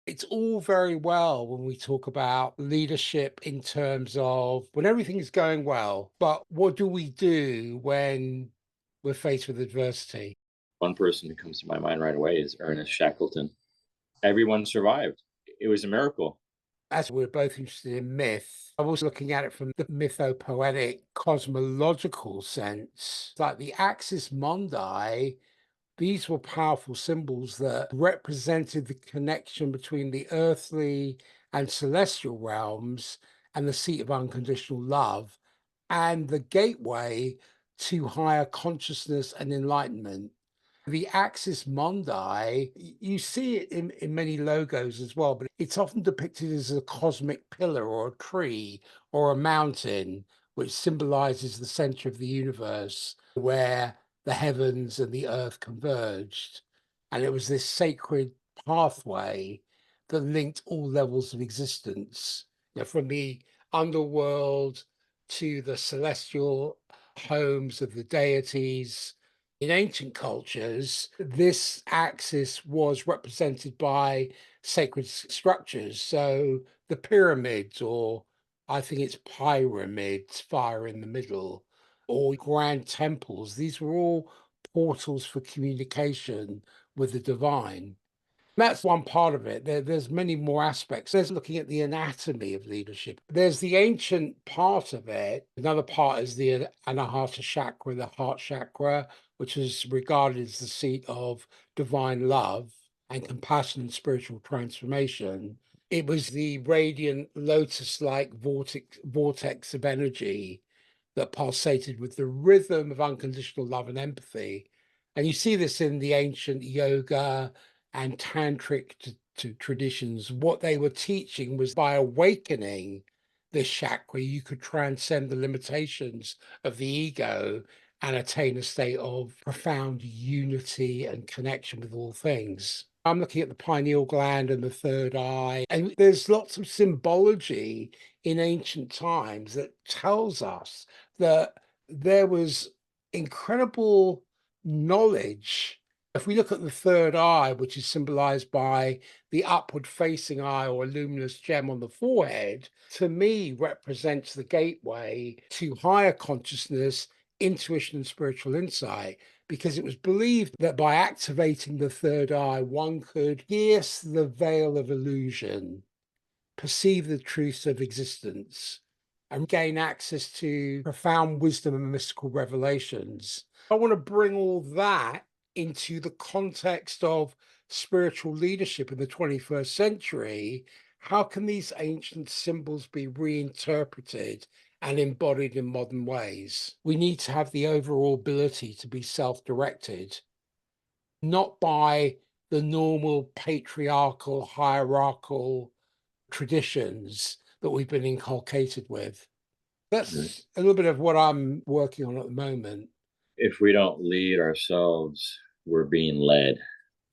It's all very well when we talk about leadership in terms of when everything is going well, but what do we do when we're faced with adversity? One person who comes to my mind right away is Ernest Shackleton. Everyone survived. It was a miracle. As we're both interested in myth, I was looking at it from the mythopoetic cosmological sense, like the axis mundi. These were powerful symbols that represented the connection between the earthly and celestial realms and the seat of unconditional love and the gateway to higher consciousness and enlightenment. The axis mundi, you see it in many logos as well, but it's often depicted as a cosmic pillar or a tree or a mountain, which symbolizes the center of the universe where the heavens and the earth converged. And it was this sacred pathway that linked all levels of existence, from the underworld to the celestial homes of the deities. In ancient cultures, this axis was represented by sacred structures. So the pyramids, or I think it's pyramids, fire in the middle, or grand temples, these were all portals for communication with the divine. That's one part of it. There's many more aspects. There's looking at the anatomy of leadership. There's the ancient part of it. Another part is the Anahata chakra, the heart chakra, which is regarded as the seat of divine love and compassion and spiritual transformation. It was the radiant lotus-like vortex of energy that pulsated with the rhythm of unconditional love and empathy. And you see this in the ancient yoga and tantric traditions. What they were teaching was by awakening this chakra, you could transcend the limitations of the ego and attain a state of profound unity and connection with all things. I'm looking at the pineal gland and the third eye, and there's lots of symbology in ancient times that tells us that there was incredible knowledge. If we look at the third eye, which is symbolized by the upward facing eye or a luminous gem on the forehead, to me represents the gateway to higher consciousness, intuition, and spiritual insight. Because it was believed that by activating the third eye, one could pierce the veil of illusion, perceive the truths of existence, and gain access to profound wisdom and mystical revelations. I want to bring all that into the context of spiritual leadership in the 21st century. How can these ancient symbols be reinterpreted and embodied in modern ways? We need to have the overall ability to be self directed, not by the normal patriarchal, hierarchical traditions that we've been inculcated with. Right. That's a little bit of what I'm working on at the moment. If we don't lead ourselves, we're being led.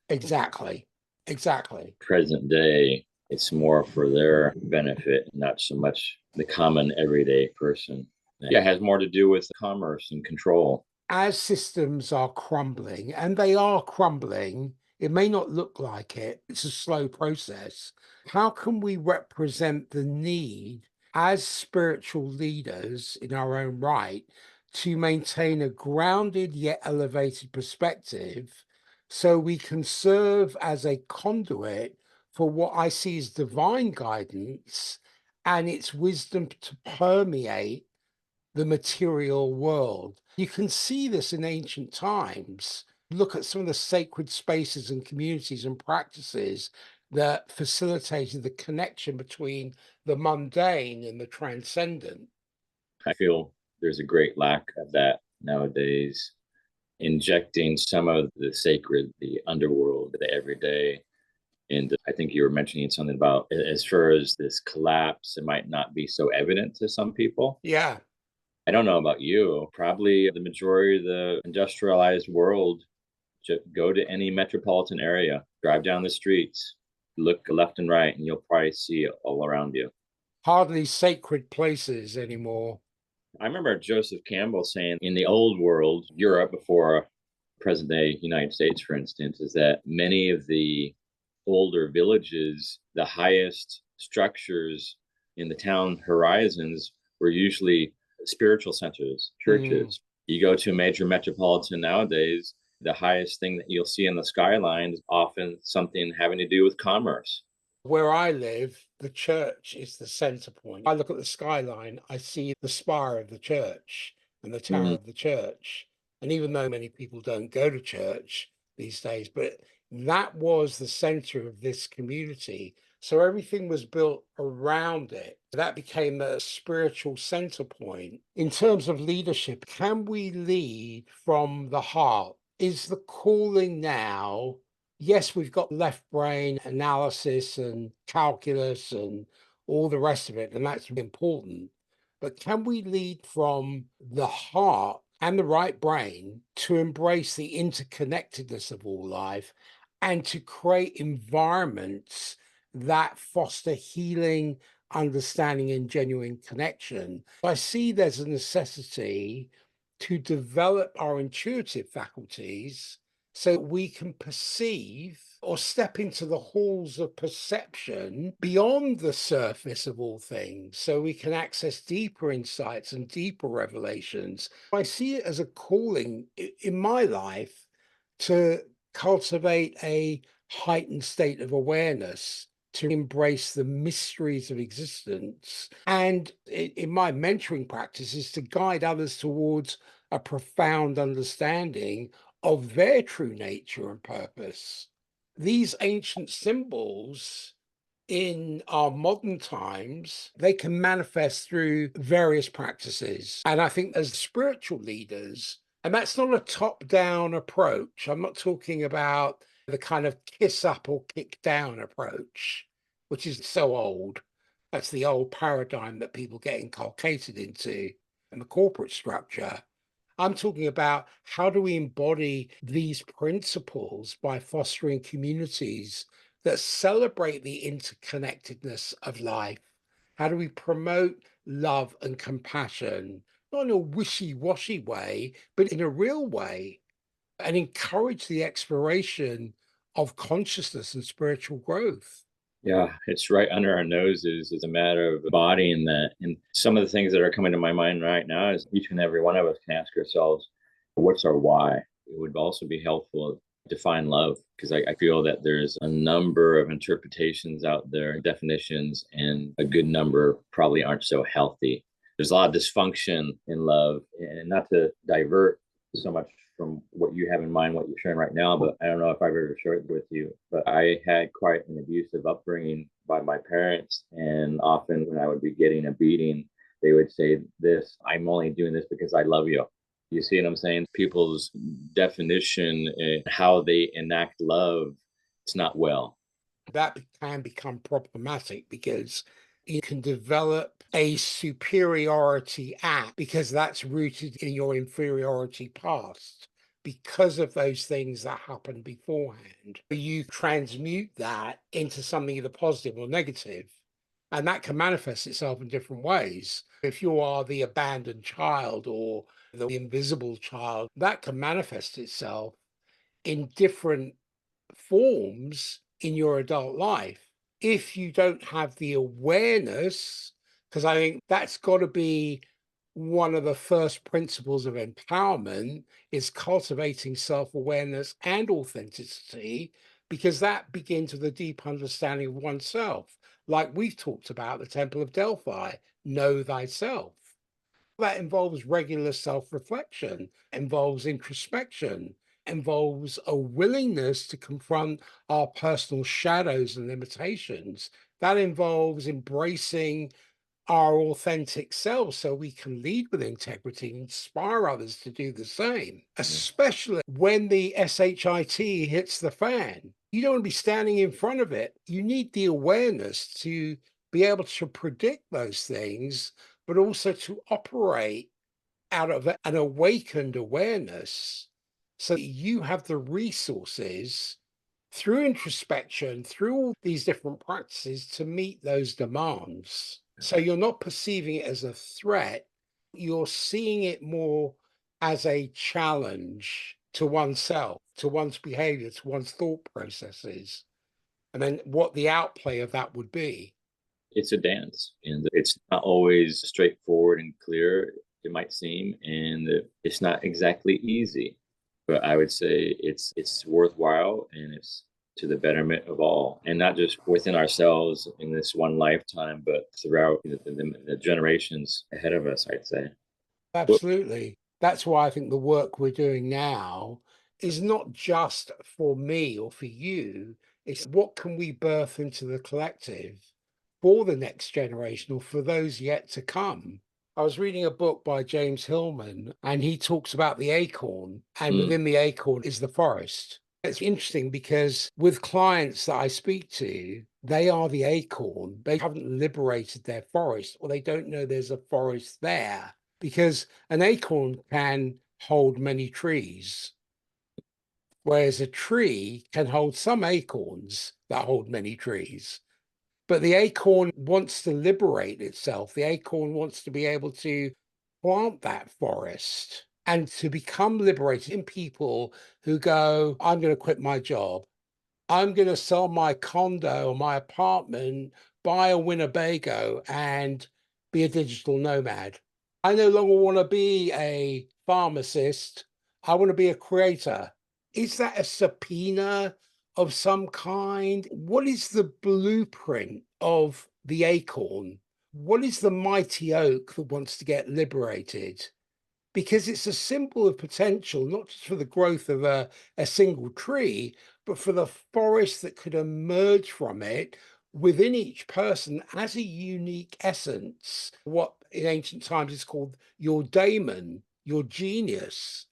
Exactly. Exactly. Present day, it's more for their benefit, not so much the common everyday person. Yeah, it has more to do with commerce and control. As systems are crumbling, and they are crumbling, it may not look like it, it's a slow process. How can we represent the need as spiritual leaders in our own right to maintain a grounded yet elevated perspective so we can serve as a conduit for what I see as divine guidance and its wisdom to permeate the material world? You can see this in ancient times. Look at some of the sacred spaces and communities and practices that facilitated the connection between the mundane and the transcendent. I feel there's a great lack of that nowadays. Injecting some of the sacred, the underworld, the everyday. And I think you were mentioning something about as far as this collapse, it might not be so evident to some people. Yeah, I don't know about you. Probably the majority of the industrialized world, go to any metropolitan area, drive down the streets, look left and right, and you'll probably see it all around you. hardly sacred places anymore. I remember Joseph Campbell saying in the old world, Europe before present day United States, for instance, is that many of the older villages, the highest structures in the town horizons were usually spiritual centers, Mm. churches. You go to a major metropolitan nowadays, the highest thing that you'll see in the skyline is often something having to do with commerce. Where I live, the church is the center point. I look at the skyline, I see the spire of the church and the tower Mm, of the church. And even though many people don't go to church these days, but that was the center of this community. So everything was built around it. That became a spiritual center point. In terms of leadership, can we lead from the heart? Is the calling now? Yes, we've got left brain analysis and calculus and all the rest of it, and that's important. But can we lead from the heart and the right brain to embrace the interconnectedness of all life and to create environments that foster healing, understanding, and genuine connection? I see there's a necessity to develop our intuitive faculties so we can perceive or step into the halls of perception beyond the surface of all things, so we can access deeper insights and deeper revelations. I see it as a calling in my life to cultivate a heightened state of awareness, to embrace the mysteries of existence. And in my mentoring practice is to guide others towards a profound understanding of their true nature and purpose. These ancient symbols in our modern times, they can manifest through various practices. And I think as spiritual leaders, and that's not a top down approach, I'm not talking about the kind of kiss up or kick down approach, which is so old. That's the old paradigm that people get inculcated into in the corporate structure. I'm talking about how do we embody these principles by fostering communities that celebrate the interconnectedness of life? How do we promote love and compassion, not in a wishy washy way, but in a real way, and encourage the exploration of consciousness and spiritual growth? yeah, it's right under our noses. It's a matter of embodying that. And some of the things that are coming to my mind right now is each and every one of us can ask ourselves, what's our why? It would also be helpful to define love because I feel that there's a number of interpretations out there, definitions, and a good number probably aren't so healthy. There's a lot of dysfunction in love, and not to divert so much from what you have in mind, what you're sharing right now, but I don't know if I've ever shared with you, but I had quite an abusive upbringing by my parents. And often when I would be getting a beating, they would say this, I'm only doing this because I love you. You see what I'm saying? People's definition and how they enact love, it's not well. That can become problematic because you can develop a superiority act because that's rooted in your inferiority past because of those things that happened beforehand. You transmute that into something either positive or negative, and that can manifest itself in different ways. If you are the abandoned child or the invisible child, that can manifest itself in different forms in your adult life if you don't have the awareness, because I think that's got to be one of the first principles of empowerment is cultivating self-awareness and authenticity, because that begins with a deep understanding of oneself, like we've talked about the Temple of Delphi, know thyself. That involves regular self-reflection, involves introspection, involves a willingness to confront our personal shadows and limitations. That involves embracing our authentic selves so we can lead with integrity and inspire others to do the same, Yeah. especially when the SHIT hits the fan. You don't want to be standing in front of it. You need the awareness to be able to predict those things, but also to operate out of an awakened awareness so that you have the resources through introspection, through all these different practices to meet those demands. So you're not perceiving it as a threat, you're seeing it more as a challenge to oneself, to one's behavior, to one's thought processes. and then what the outplay of that would be. It's a dance, and it's not always straightforward and clear, it might seem, and it's not exactly easy. But I would say it's worthwhile, and it's to the betterment of all, and not just within ourselves in this one lifetime, but throughout the generations ahead of us, I'd say. Well, Absolutely. That's why I think the work we're doing now is not just for me or for you. It's what can we birth into the collective for the next generation or for those yet to come. I was reading a book by James Hillman, and he talks about the acorn, and mm, within the acorn is the forest. It's interesting because with clients that I speak to, they are the acorn. They haven't liberated their forest, or they don't know there's a forest there, because an acorn can hold many trees, whereas a tree can hold some acorns that hold many trees. But the acorn wants to liberate itself. The acorn wants to be able to plant that forest and to become liberated in people who go, I'm going to quit my job. I'm going to sell my condo or my apartment, buy a Winnebago, and be a digital nomad. I no longer want to be a pharmacist. I want to be a creator. Is that a subpoena of some kind? What is the blueprint of the acorn? What is the mighty oak that wants to get liberated? Because it's a symbol of potential, not just for the growth of a single tree, but for the forest that could emerge from it within each person as a unique essence. What in ancient times is called your daemon, your genius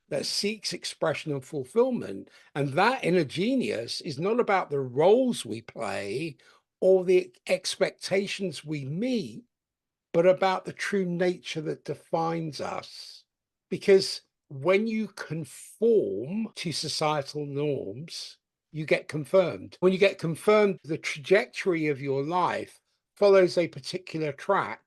that seeks expression and fulfillment. And that inner genius is not about the roles we play or the expectations we meet, but about the true nature that defines us. Because when you conform to societal norms, you get confirmed. When you get confirmed, the trajectory of your life follows a particular track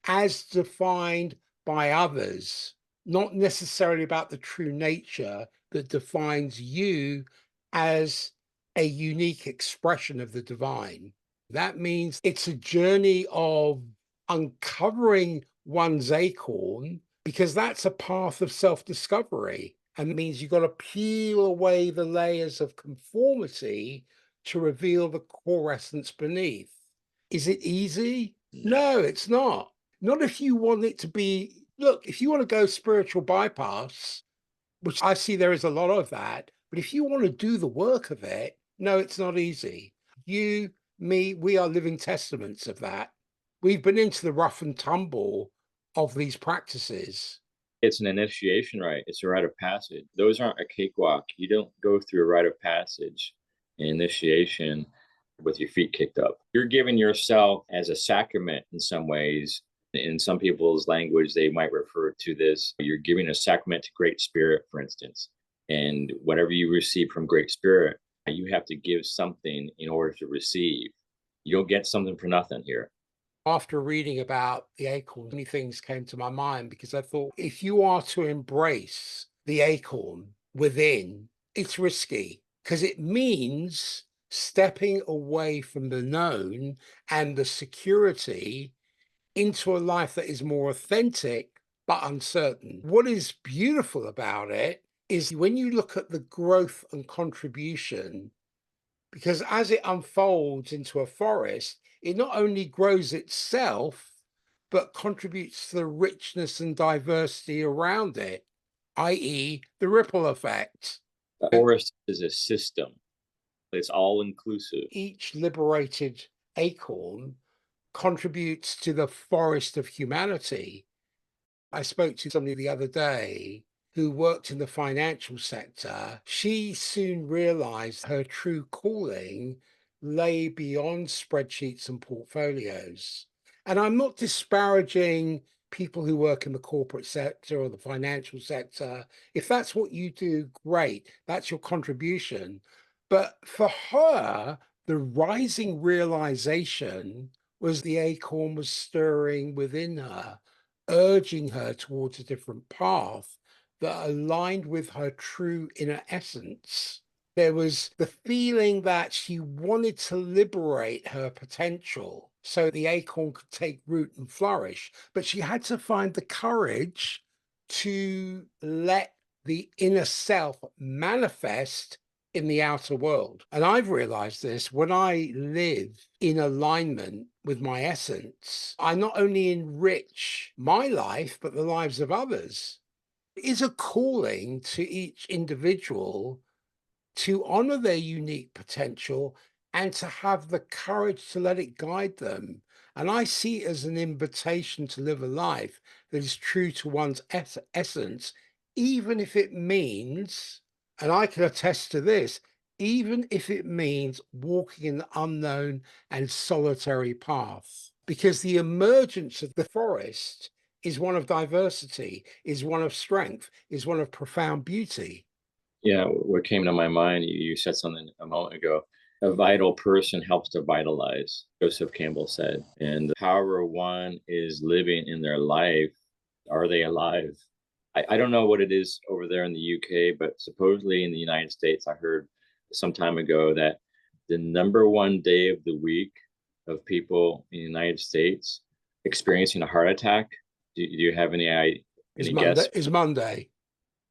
as defined by others, not necessarily about the true nature that defines you as a unique expression of the divine. That means it's a journey of uncovering one's acorn, because that's a path of self-discovery. And it means you've got to peel away the layers of conformity to reveal the core essence beneath. Is it easy? No, it's not. Not if you want it to be. Look, if you want to go spiritual bypass, which I see there is a lot of that. But if you want to do the work of it, no, it's not easy. You, me, we are living testaments of that. We've been into the rough and tumble of these practices. it's an initiation rite. It's a rite of passage. Those aren't a cakewalk. You don't go through a rite of passage, an initiation, with your feet kicked up. You're giving yourself as a sacrament in some ways. In some people's language, they might refer to this. You're giving a sacrament to Great Spirit, for instance. And whatever you receive from Great Spirit, you have to give something in order to receive. You don't get something for nothing here. After reading about the acorn, many things came to my mind, because I thought if you are to embrace the acorn within, it's risky because it means stepping away from the known and the security into a life that is more authentic but uncertain. What is beautiful about it is when you look at the growth and contribution, because as it unfolds into a forest, it not only grows itself, but contributes to the richness and diversity around it, i.e., the ripple effect. The forest is a system, it's all inclusive. Each liberated acorn contributes to the forest of humanity. I spoke to somebody the other day who worked in the financial sector. She soon realized her true calling lay beyond spreadsheets and portfolios. And I'm not disparaging people who work in the corporate sector or the financial sector. If that's what you do, great. That's your contribution. But for her, the rising realization was the acorn was stirring within her, urging her towards a different path that aligned with her true inner essence. There was the feeling that she wanted to liberate her potential so the acorn could take root and flourish, but she had to find the courage to let the inner self manifest in the outer world. And I've realized this when I live in alignment with my essence, I not only enrich my life, but the lives of others. It is a calling to each individual to honor their unique potential and to have the courage to let it guide them. And I see it as an invitation to live a life that is true to one's essence, even if it means, and I can attest to this, even if it means walking an unknown and solitary path. Because the emergence of the forest is one of diversity, is one of strength, is one of profound beauty. Yeah, what came to my mind, you said something a moment ago. A vital person helps to vitalize, Joseph Campbell said. And however one is living in their life, are they alive? I don't know what it is over there in the UK, but supposedly in the United States, I heard some time ago that the number one day of the week of people in the United States experiencing a heart attack. Do you have Is any Monday guess? is Monday.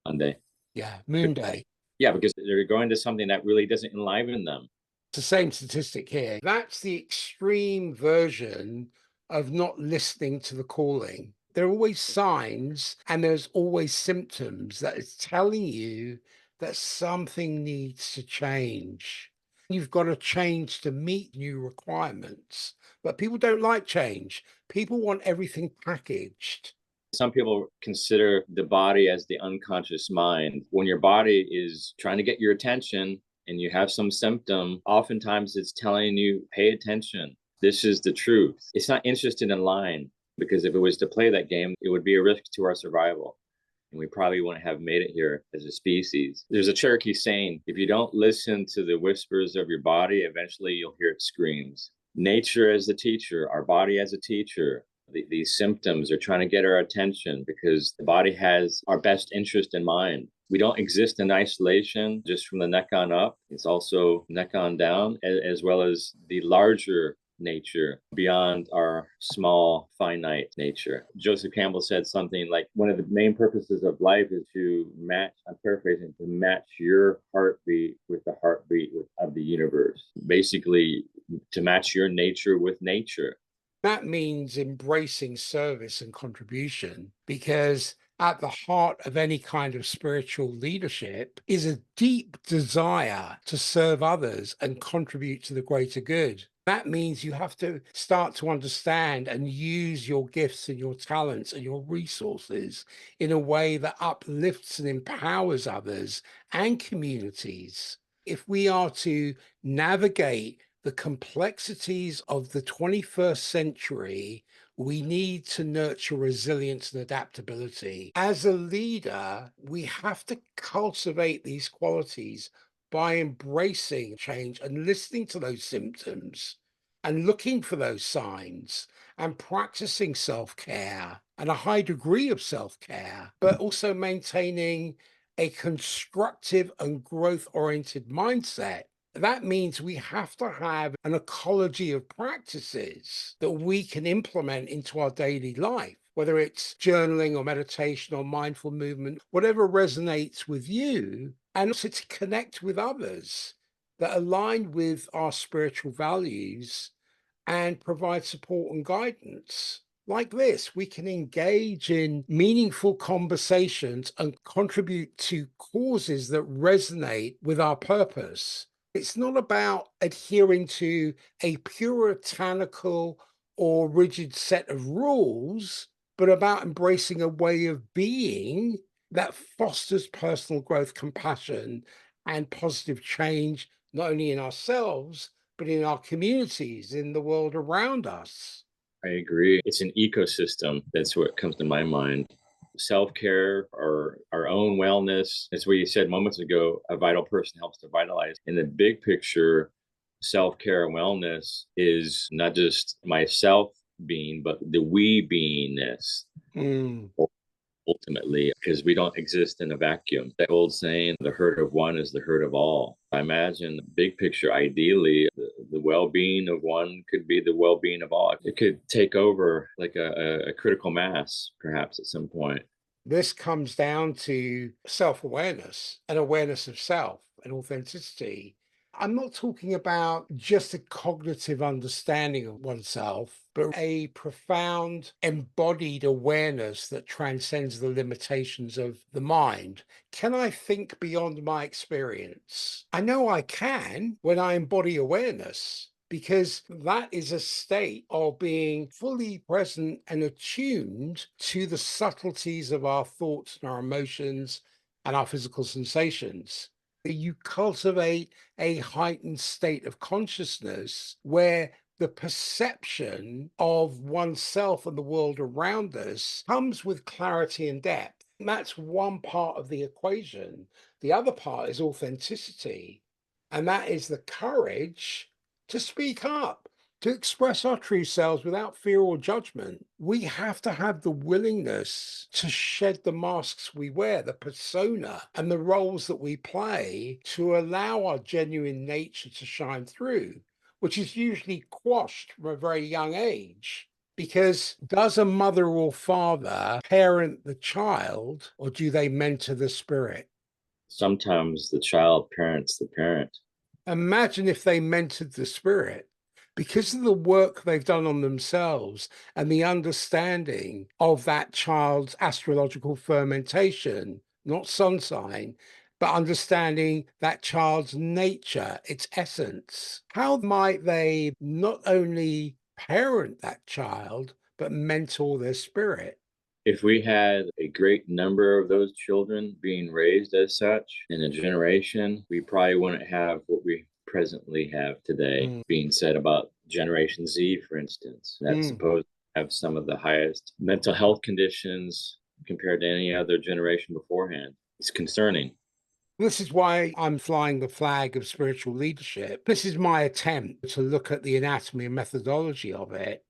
Monday. Yeah, Moon Day. Yeah, because they're going to something that really doesn't enliven them. It's the same statistic here. That's the extreme version of not listening to the calling. There are always signs and there's always symptoms that is telling you that something needs to change. You've got to change to meet new requirements. But people don't like change. People want everything packaged. Some people consider the body as the unconscious mind. When your body is trying to get your attention and you have some symptom, oftentimes it's telling you, pay attention. This is the truth. It's not interested in line, because if it was to play that game, it would be a risk to our survival. And we probably wouldn't have made it here as a species. There's a Cherokee saying, if you don't listen to the whispers of your body, eventually you'll hear its screams. Nature as a teacher, our body as a teacher. These symptoms are trying to get our attention because the body has our best interest in mind. We don't exist in isolation just from the neck on up. It's also neck on down, as well as the larger nature beyond our small finite nature. Joseph Campbell said something like, one of the main purposes of life is to match, I'm paraphrasing, to match your heartbeat with the heartbeat of the universe. Basically, to match your nature with nature. That means embracing service and contribution, because at the heart of any kind of spiritual leadership is a deep desire to serve others and contribute to the greater good. That means you have to start to understand and use your gifts and your talents and your resources in a way that uplifts and empowers others and communities. If we are to navigate the complexities of the 21st century, we need to nurture resilience and adaptability. As a leader, we have to cultivate these qualities by embracing change and listening to those symptoms and looking for those signs and practicing self-care and a high degree of self-care, but also maintaining a constructive and growth-oriented mindset. That means we have to have an ecology of practices that we can implement into our daily life, whether it's journaling or meditation or mindful movement, whatever resonates with you, and also to connect with others that align with our spiritual values and provide support and guidance. Like this, we can engage in meaningful conversations and contribute to causes that resonate with our purpose. It's not about adhering to a puritanical or rigid set of rules, but about embracing a way of being that fosters personal growth, compassion, and positive change, not only in ourselves, but in our communities, in the world around us. I agree. It's an ecosystem. That's what comes to my mind. Self-care, our own wellness. As we said moments ago, a vital person helps to vitalize. In the big picture, self-care and wellness is not just myself being, but the we beingness. Mm. Ultimately, because we don't exist in a vacuum. That old saying, the hurt of one is the hurt of all. I imagine the big picture, ideally, the well-being of one could be the well-being of all. It could take over like a critical mass, perhaps at some point. This comes down to self awareness and awareness of self and authenticity. I'm not talking about just a cognitive understanding of oneself, but a profound embodied awareness that transcends the limitations of the mind. Can I think beyond my experience? I know I can when I embody awareness, because that is a state of being fully present and attuned to the subtleties of our thoughts and our emotions and our physical sensations. You cultivate a heightened state of consciousness where the perception of oneself and the world around us comes with clarity and depth. That's one part of the equation. The other part is authenticity, and that is the courage to speak up, to express our true selves without fear or judgment. We have to have the willingness to shed the masks we wear, the persona and the roles that we play, to allow our genuine nature to shine through, which is usually quashed from a very young age. Because does a mother or father parent the child, or do they mentor the spirit? Sometimes the child parents the parent. Imagine if they mentored the spirit. Because of the work they've done on themselves and the understanding of that child's astrological fermentation, not sun sign, but understanding that child's nature, its essence, how might they not only parent that child, but mentor their spirit? If we had a great number of those children being raised as such in a generation, we probably wouldn't have what we presently have today. Mm, Being said about Generation Z, for instance, that's mm. supposed to have some of the highest mental health conditions compared to any other generation beforehand. It's concerning. This is why I'm flying the flag of spiritual leadership. This is my attempt to look at the anatomy and methodology of it,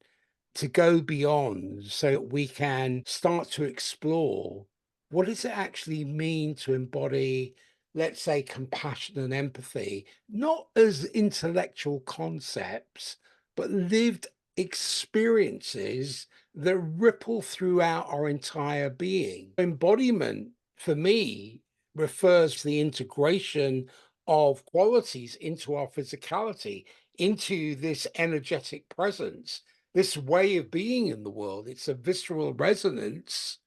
to go beyond so that we can start to explore what does it actually mean to embody, let's say, compassion and empathy, not as intellectual concepts, but lived experiences that ripple throughout our entire being. Embodiment, for me, refers to the integration of qualities into our physicality, into this energetic presence, this way of being in the world. It's a visceral resonance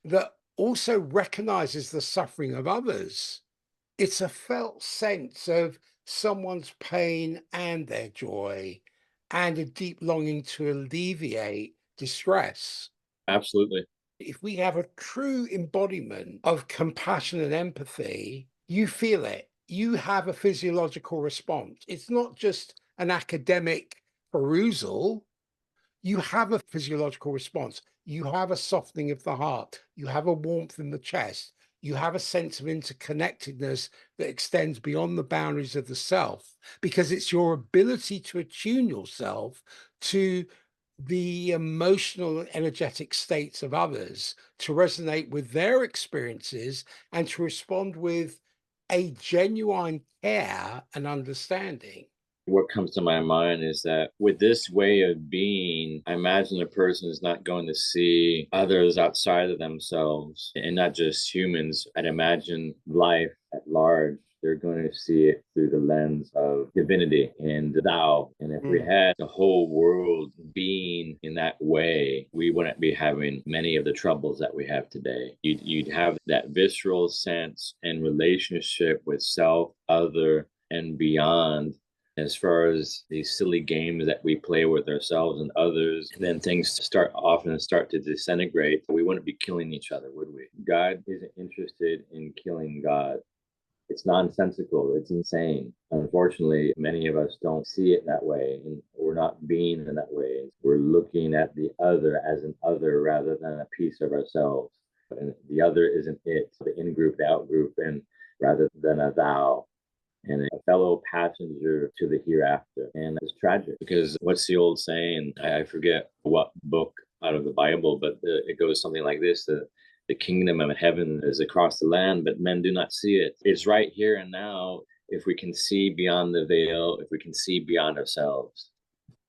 that also recognizes the suffering of others. It's a felt sense of someone's pain and their joy, and a deep longing to alleviate distress. Absolutely. If we have a true embodiment of compassion and empathy, you feel it. You have a physiological response. It's not just an academic perusal. You have a physiological response. You have a softening of the heart. You have a warmth in the chest. You have a sense of interconnectedness that extends beyond the boundaries of the self, because it's your ability to attune yourself to the emotional and energetic states of others, to resonate with their experiences, and to respond with a genuine care and understanding. What comes to my mind is that with this way of being, I imagine a person is not going to see others outside of themselves and not just humans. I'd imagine life at large. They're going to see it through the lens of divinity and thou. And if we Mm. had the whole world being in that way, we wouldn't be having many of the troubles that we have today. You'd have that visceral sense and relationship with self, other, and beyond. As far as these silly games that we play with ourselves and others, then things start to disintegrate. We wouldn't be killing each other, would we? God isn't interested in killing God. It's nonsensical. It's insane. Unfortunately, many of us don't see it that way, and we're not being in that way. We're looking at the other as an other rather than a piece of ourselves. And the other isn't it, the in group, the out group, and rather than a thou and a fellow passenger to the hereafter. And it's tragic because what's the old saying? I forget what book out of the Bible, but it goes something like this: the kingdom of heaven is across the land, but men do not see it. It's right here and now. if we can see beyond the veil, if we can see beyond ourselves.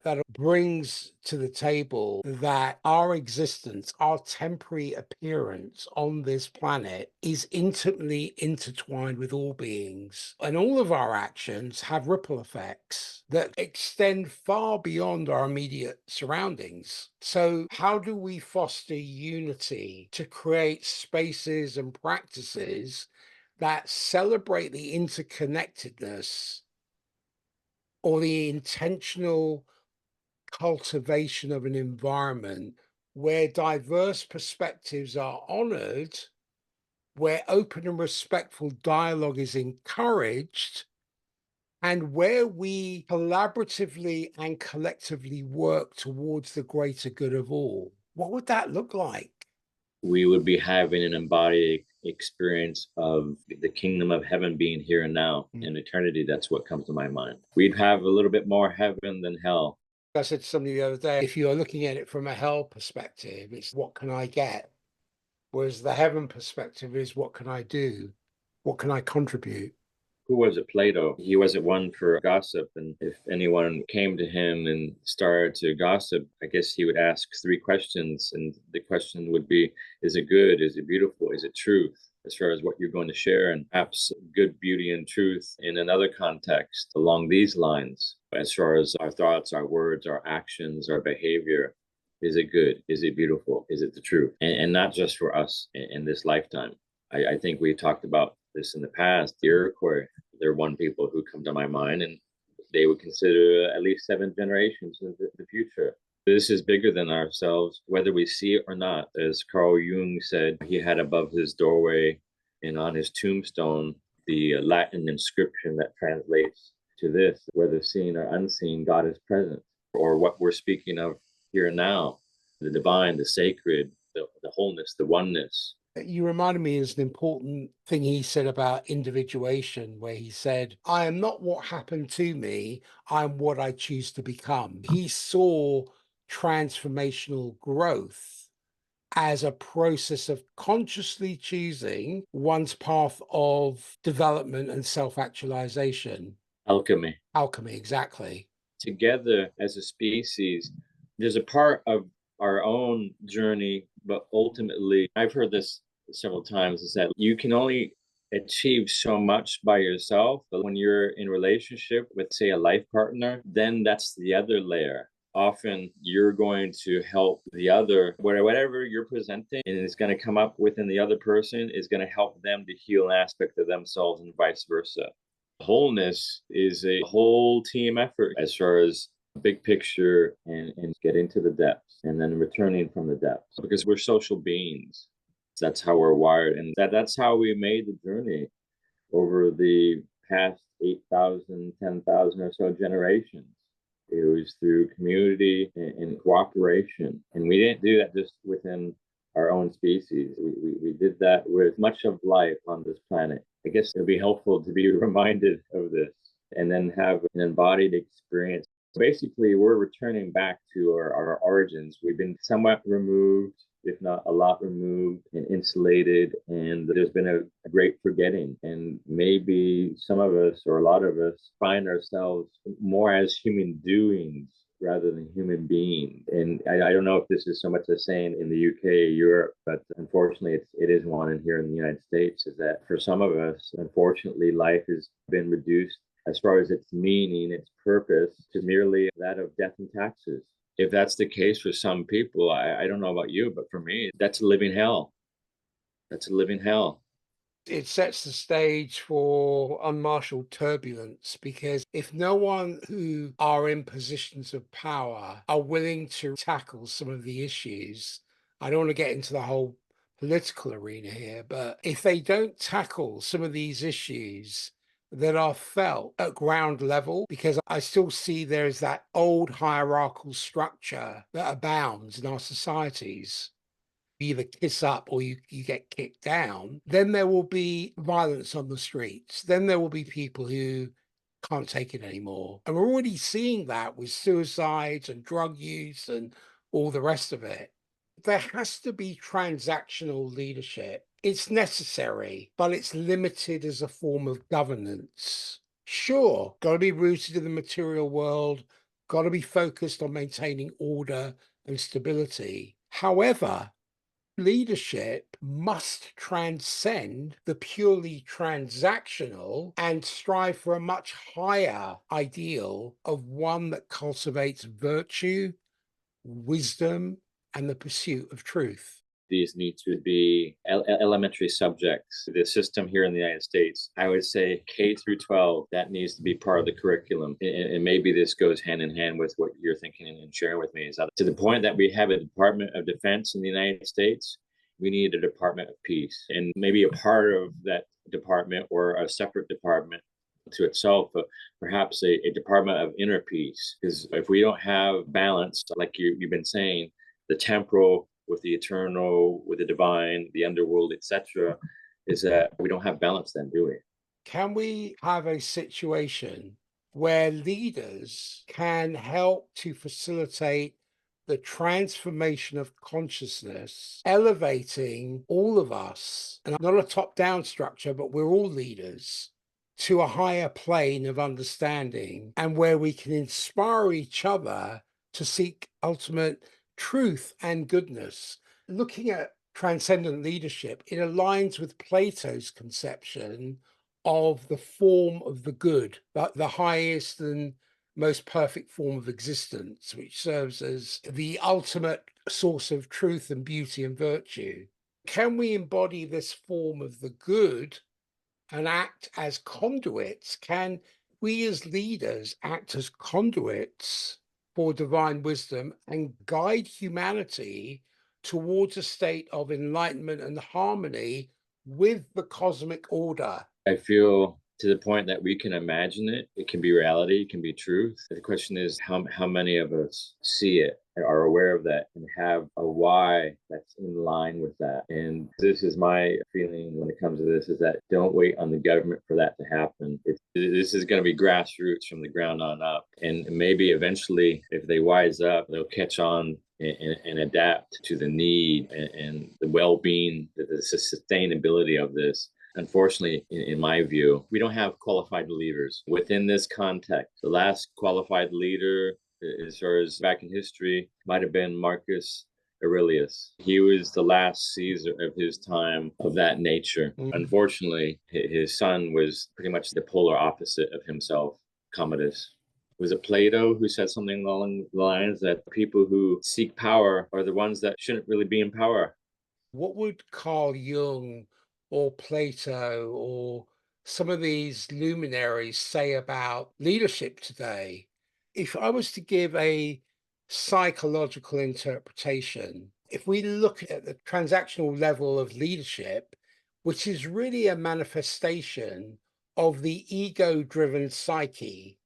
That brings to the table that our existence, our temporary appearance on this planet is intimately intertwined with all beings. And all of our actions have ripple effects that extend far beyond our immediate surroundings. So, how do we foster unity to create spaces and practices that celebrate the interconnectedness or the intentional cultivation of an environment where diverse perspectives are honored, where open and respectful dialogue is encouraged, and where we collaboratively and collectively work towards the greater good of all? What would that look like? We would be having an embodied experience of the kingdom of heaven being here and now Mm. in eternity. That's what comes to my mind. We'd have a little bit more heaven than hell. I said to somebody the other day, if you're looking at it from a hell perspective, it's what can I get? Whereas the heaven perspective is what can I do? What can I contribute? Who was it? Plato. He wasn't one for gossip. And if anyone came to him and started to gossip, I guess he would ask three questions. And the question would be, is it good? Is it beautiful? Is it truth? As far as what you're going to share, and perhaps good beauty and truth in another context along these lines, as far as our thoughts, our words, our actions, our behavior. Is it good? Is it beautiful? Is it the truth? And not just for us in this lifetime. I think we talked about this in the past. The Iroquois, they're one people who come to my mind, and they would consider at least 7 generations in the future. This is bigger than ourselves, whether we see it or not. As Carl Jung said, he had above his doorway and on his tombstone the Latin inscription that translates to this: whether seen or unseen, God is present. Or what we're speaking of here and now, the divine, the sacred, the wholeness, the oneness. You reminded me is an important thing he said about individuation, where he said, I am not what happened to me, I'm what I choose to become. He saw transformational growth as a process of consciously choosing one's path of development and self actualization. Alchemy. Alchemy, exactly. Together as a species, there's a part of our own journey, but ultimately, I've heard this several times, is that you can only achieve so much by yourself. But when you're in relationship with, say, a life partner, then that's the other layer. Often you're going to help the other, whatever you're presenting, and it's going to come up within the other person is going to help them to heal an aspect of themselves and vice versa. Wholeness is a whole team effort as far as big picture and getting to the depths and then returning from the depths, because we're social beings. That's how we're wired, and that's how we made the journey over the past 8,000, 10,000 or so generations. It was through community and cooperation, and we didn't do that just within our own species. We did that with much of life on this planet. I guess it'd be helpful to be reminded of this and then have an embodied experience. Basically, we're returning back to our origins. We've been somewhat removed, if not a lot removed and insulated, and there's been a great forgetting. And maybe some of us, or a lot of us, find ourselves more as human doings rather than human beings. And I don't know if this is so much the same in the UK, Europe, but unfortunately it is one in here in the United States, is that for some of us, unfortunately, life has been reduced as far as its meaning, its purpose, to merely that of death and taxes. If that's the case for some people, I don't know about you, but for me, that's a living hell. That's a living hell. It sets the stage for unmarshaled turbulence, because if no one who are in positions of power are willing to tackle some of the issues, I don't want to get into the whole political arena here, but if they don't tackle some of these issues that are felt at ground level, because I still see there is that old hierarchical structure that abounds in our societies, either kiss up or you get kicked down, then there will be violence on the streets. Then there will be people who can't take it anymore. And we're already seeing that with suicides and drug use and all the rest of it. There has to be transactional leadership. It's necessary, but it's limited as a form of governance. Sure, got to be rooted in the material world, got to be focused on maintaining order and stability. However, leadership must transcend the purely transactional and strive for a much higher ideal of one that cultivates virtue, wisdom, and the pursuit of truth. These need to be elementary subjects. The system here in the United States, I would say K through 12, that needs to be part of the curriculum. And maybe this goes hand in hand with what you're thinking and sharing with me, is that to the point that we have a Department of Defense in the United States, we need a Department of Peace. And maybe a part of that department, or a separate department to itself, but perhaps a department of inner peace. Because if we don't have balance, like you've been saying, the temporal with the eternal, with the divine, the underworld, etc., is that we don't have balance then, do we? Can we have a situation where leaders can help to facilitate the transformation of consciousness, elevating all of us, and not a top down structure, but we're all leaders, to a higher plane of understanding, and where we can inspire each other to seek ultimate truth and goodness? Looking at transcendent leadership, it aligns with Plato's conception of the form of the good, the highest and most perfect form of existence, which serves as the ultimate source of truth and beauty and virtue. Can we embody this form of the good and act as conduits? Can we as leaders act as conduits for divine wisdom and guide humanity towards a state of enlightenment and harmony with the cosmic order? I feel to the point that we can imagine it, it can be reality, it can be truth. The question is how many of us see it, are aware of that, and have a why that's in line with that. And this is my feeling when it comes to this, is that don't wait on the government for that to happen. This is going to be grassroots from the ground on up. And maybe eventually, if they wise up, they'll catch on and adapt to the need and the well-being, the sustainability of this. Unfortunately, in my view, we don't have qualified leaders within this context. The last qualified leader, as far as back in history, might have been Marcus Aurelius. He was the last Caesar of his time of that nature. Unfortunately, his son was pretty much the polar opposite of himself, Commodus. Was it Plato who said something along the lines that people who seek power are the ones that shouldn't really be in power? What would Carl Jung or Plato or some of these luminaries say about leadership today? If I was to give a psychological interpretation, if we look at the transactional level of leadership, which is really a manifestation of the ego driven psyche,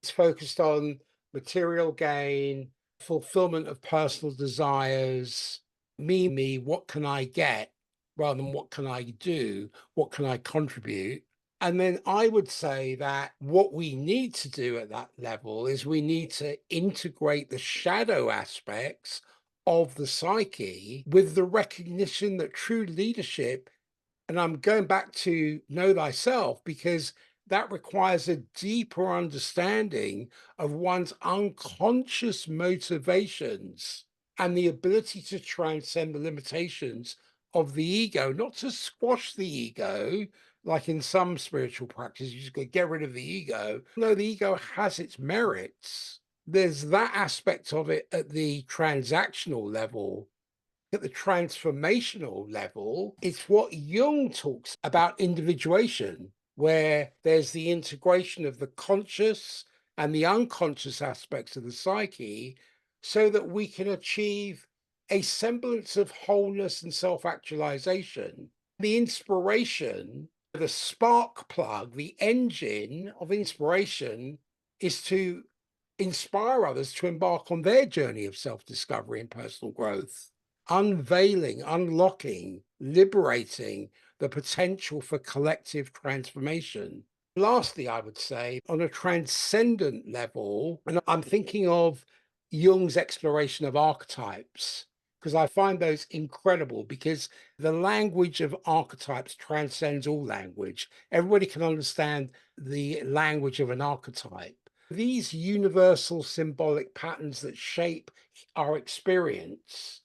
it's focused on material gain, fulfillment of personal desires, me, what can I get, rather than what can I do, what can I contribute. And then I would say that what we need to do at that level is we need to integrate the shadow aspects of the psyche with the recognition that true leadership, and I'm going back to know thyself, because that requires a deeper understanding of one's unconscious motivations and the ability to transcend the limitations of the ego, not to squash the ego. Like in some spiritual practices, you just go get rid of the ego. No, the ego has its merits. There's that aspect of it at the transactional level. At the transformational level, it's what Jung talks about, individuation, where there's the integration of the conscious and the unconscious aspects of the psyche so that we can achieve a semblance of wholeness and self actualization. The inspiration, the spark plug, the engine of inspiration is to inspire others to embark on their journey of self discovery and personal growth, unveiling, unlocking, liberating the potential for collective transformation. Lastly, I would say on a transcendent level, and I'm thinking of Jung's exploration of archetypes, because I find those incredible, because the language of archetypes transcends all language. Everybody can understand the language of an archetype. These universal symbolic patterns that shape our experience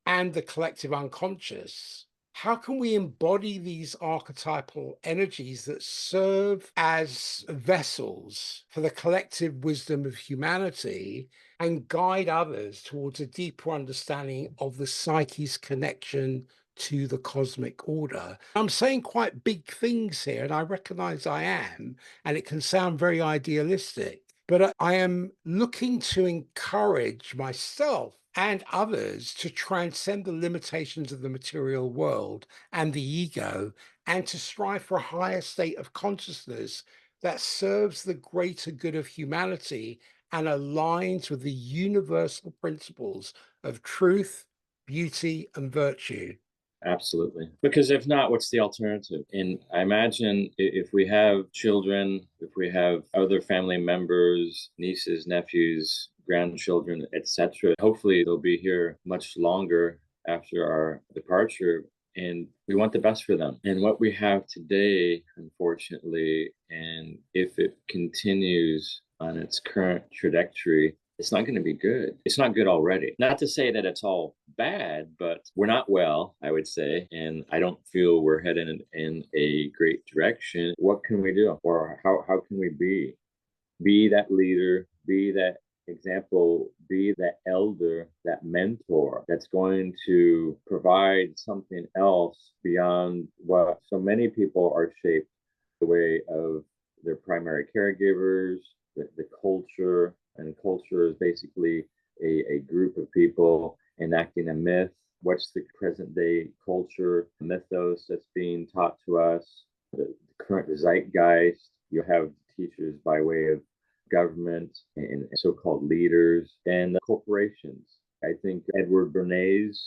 and the collective unconscious, how can we embody these archetypal energies that serve as vessels for the collective wisdom of humanity and guide others towards a deeper understanding of the psyche's connection to the cosmic order? I'm saying quite big things here, and I recognize I am, and it can sound very idealistic, but I am looking to encourage myself and others to transcend the limitations of the material world and the ego, and to strive for a higher state of consciousness that serves the greater good of humanity and aligns with the universal principles of truth, beauty, and virtue. Absolutely. Because if not, what's the alternative? And I imagine if we have children, if we have other family members, nieces, nephews, grandchildren, etc., hopefully they'll be here much longer after our departure. And we want the best for them. And what we have today, unfortunately, and if it continues on its current trajectory, it's not going to be good. It's not good already. Not to say that it's all bad, but we're not well, I would say. And I don't feel we're headed in a great direction. What can we do? Or how can we be? Be that leader, be that example, be that elder, that mentor that's going to provide something else beyond what so many people are shaped the way of their primary caregivers, the culture, and culture is basically a group of people enacting a myth. What's the present day culture mythos that's being taught to us? The current zeitgeist. You have teachers by way of government and so-called leaders and corporations. I think Edward Bernays,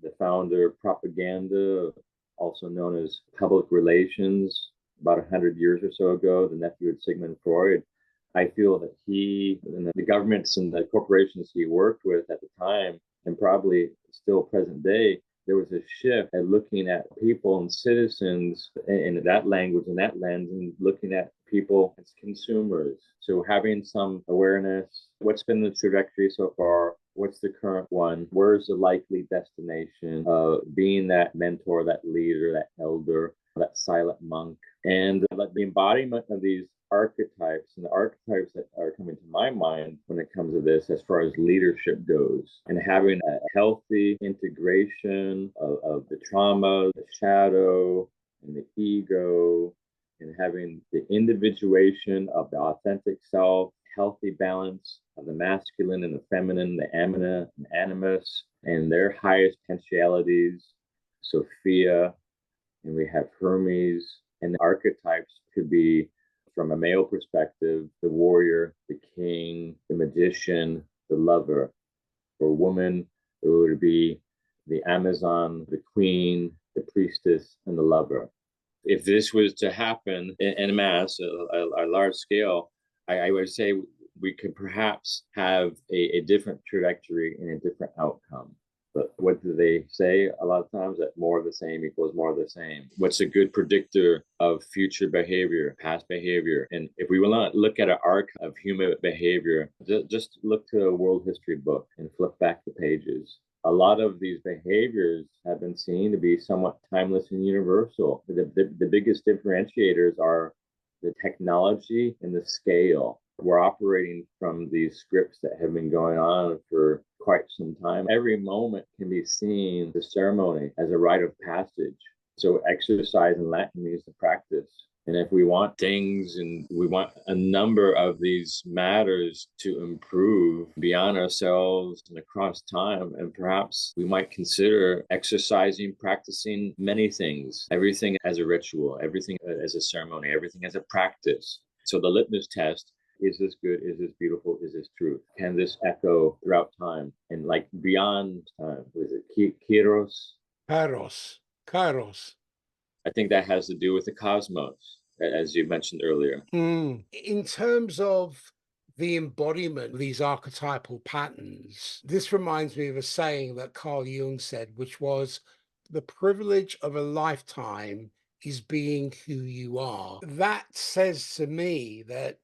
the founder of propaganda, also known as public relations, about 100 years or so ago, the nephew of Sigmund Freud. I feel that he and the governments and the corporations he worked with at the time, and probably still present day, there was a shift at looking at people and citizens in that language and that lens, and looking at people as consumers. So having some awareness, what's been the trajectory so far? What's the current one? Where's the likely destination of being that mentor, that leader, that elder, that silent monk? And the embodiment of these archetypes, and the archetypes that are coming to my mind when it comes to this as far as leadership goes, and having a healthy integration of the trauma, the shadow, and the ego, and having the individuation of the authentic self, healthy balance of the masculine and the feminine, the amina and animus, and their highest potentialities, Sophia, and we have Hermes, and the archetypes could be, from a male perspective, the warrior, the king, the magician, the lover. For a woman, it would be the Amazon, the queen, the priestess, and the lover. If this was to happen in mass, a large scale, I would say we could perhaps have a different trajectory and a different outcome. But what do they say a lot of times? That more of the same equals more of the same. What's a good predictor of future behavior, past behavior? And if we will not look at an arc of human behavior, just look to a world history book and flip back the pages. A lot of these behaviors have been seen to be somewhat timeless and universal. The biggest differentiators are the technology and the scale. We're operating from these scripts that have been going on for quite some time. Every moment can be seen the ceremony as a rite of passage. So exercise in Latin means to practice. And if we want things and we want a number of these matters to improve beyond ourselves and across time, and perhaps we might consider exercising, practicing many things, everything as a ritual, everything as a ceremony, everything as a practice. So the litmus test: is this good? Is this beautiful? Is this truth? Can this echo throughout time and like beyond time? Was it Kairos? Kairos. I think that has to do with the cosmos, as you mentioned earlier. In terms of the embodiment of these archetypal patterns, this reminds me of a saying that Carl Jung said, which was, "The privilege of a lifetime is being who you are. That says to me that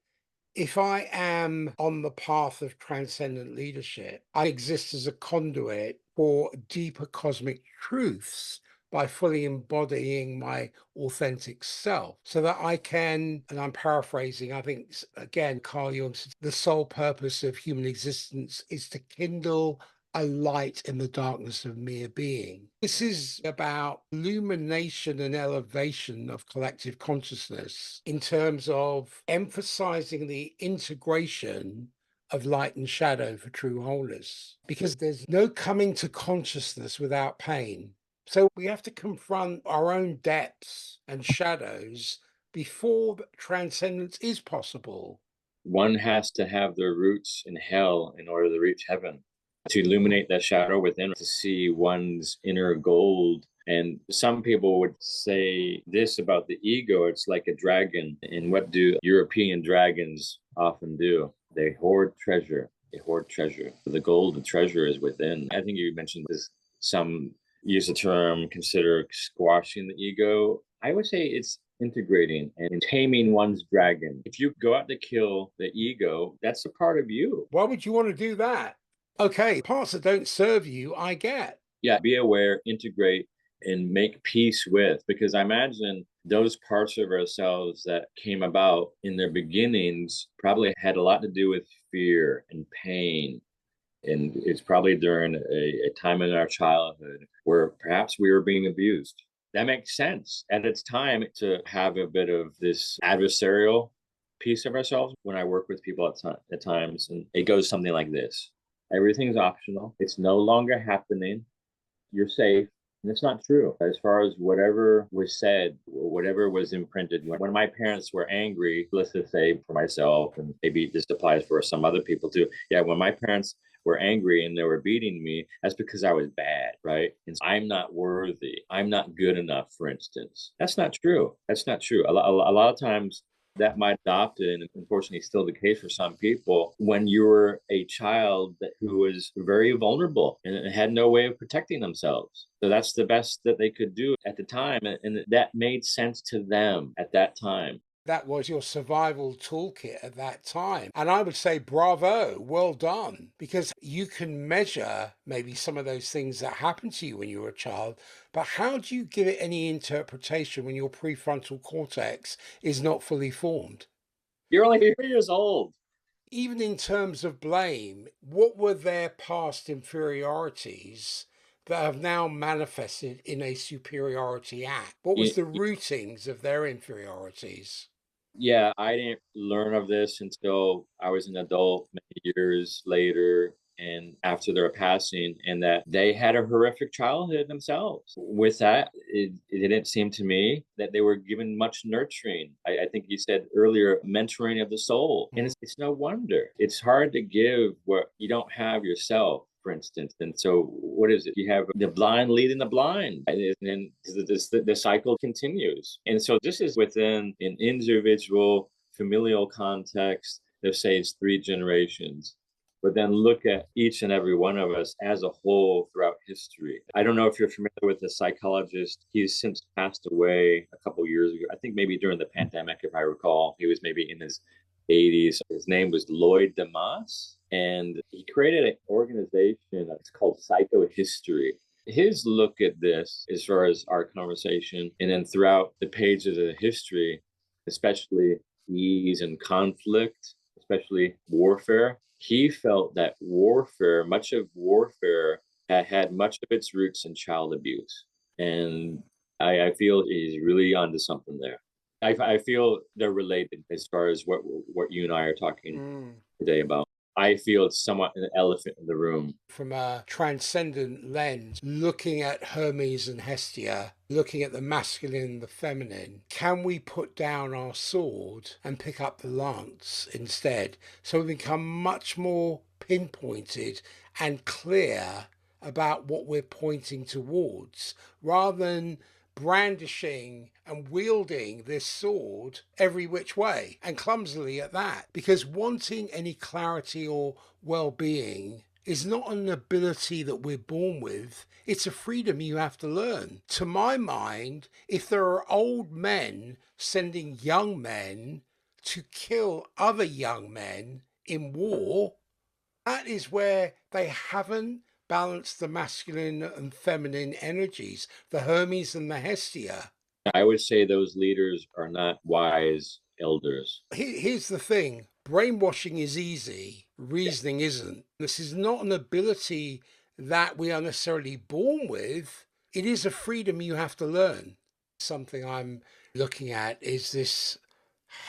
if I am on the path of transcendent leadership, I exist as a conduit for deeper cosmic truths by fully embodying my authentic self so that I can, and I'm paraphrasing, I think, again, Carl Jung said, the sole purpose of human existence is to kindle a light in the darkness of mere being. This is about illumination and elevation of collective consciousness in terms of emphasizing the integration of light and shadow for true wholeness, because there's no coming to consciousness without pain. So we have to confront our own depths and shadows before transcendence is possible. One has to have their roots in hell in order to reach heaven, to illuminate that shadow within, to see one's inner gold. And some people would say this about the ego: it's like a dragon. And what do European dragons often do? They hoard treasure. They hoard treasure. The gold, the treasure is within. I think you mentioned this. Some use the term consider squashing the ego. I would say it's integrating and taming one's dragon. If you go out to kill the ego, that's a part of you. Why would you want to do that? Okay, parts that don't serve you, I get. Yeah, be aware, integrate, and make peace with, because I imagine those parts of ourselves that came about in their beginnings probably had a lot to do with fear and pain. And it's probably during a time in our childhood where perhaps we were being abused. That makes sense at its time to have a bit of this adversarial piece of ourselves. When I work with people at times, and it goes something like this: everything's optional. It's no longer happening. You're safe. And it's not true. As far as whatever was said, whatever was imprinted, when my parents were angry, let's just say for myself, and maybe this applies for some other people too. Yeah, when my parents were angry and they were beating me, that's because I was bad, right? And I'm not worthy. I'm not good enough, for instance. That's not true. That's not true. A lot of times that might adopt it, and unfortunately still the case for some people, when you were a child who was very vulnerable and had no way of protecting themselves. So that's the best that they could do at the time, and that made sense to them at that time. That was your survival toolkit at that time. And I would say, bravo, well done, because you can measure maybe some of those things that happened to you when you were a child. But how do you give it any interpretation when your prefrontal cortex is not fully formed? You're only 3 years old. Even in terms of blame, what were their past inferiorities that have now manifested in a superiority act? What was the rootings of their inferiorities? Yeah, I didn't learn of this until I was an adult many years later and after their passing, and that they had a horrific childhood themselves. With that, it didn't seem to me that they were given much nurturing. I think you said earlier, mentoring of the soul. And it's no wonder. It's hard to give what you don't have yourself, for instance. And so, what is it? You have the blind leading the blind, and then the cycle continues. And so, this is within an individual familial context that says 3 generations. But then look at each and every one of us as a whole throughout history. I don't know if you're familiar with the psychologist. He's since passed away a couple years ago. I think maybe during the pandemic, if I recall. He was maybe in his 80s. His name was Lloyd Demas, and he created an organization that's called Psychohistory. His look at this, as far as our conversation, and then throughout the pages of the history, especially ease and conflict, especially warfare, he felt that much of warfare, had much of its roots in child abuse. And I feel he's really onto something there. I feel they're related as far as what you and I are talking today about. I feel it's somewhat an elephant in the room. From a transcendent lens, looking at Hermes and Hestia, looking at the masculine and the feminine, can we put down our sword and pick up the lance instead? So we become much more pinpointed and clear about what we're pointing towards, rather than brandishing and wielding this sword every which way, and clumsily at that, because wanting any clarity or well-being is not an ability that we're born with. It's a freedom you have to learn. To my mind, if there are old men sending young men to kill other young men in war, that is where they haven't balanced the masculine and feminine energies, the Hermes and the Hestia. I would say those leaders are not wise elders. Here's the thing: brainwashing is easy, reasoning isn't. This is not an ability that we are necessarily born with, it is a freedom you have to learn. Something I'm looking at is this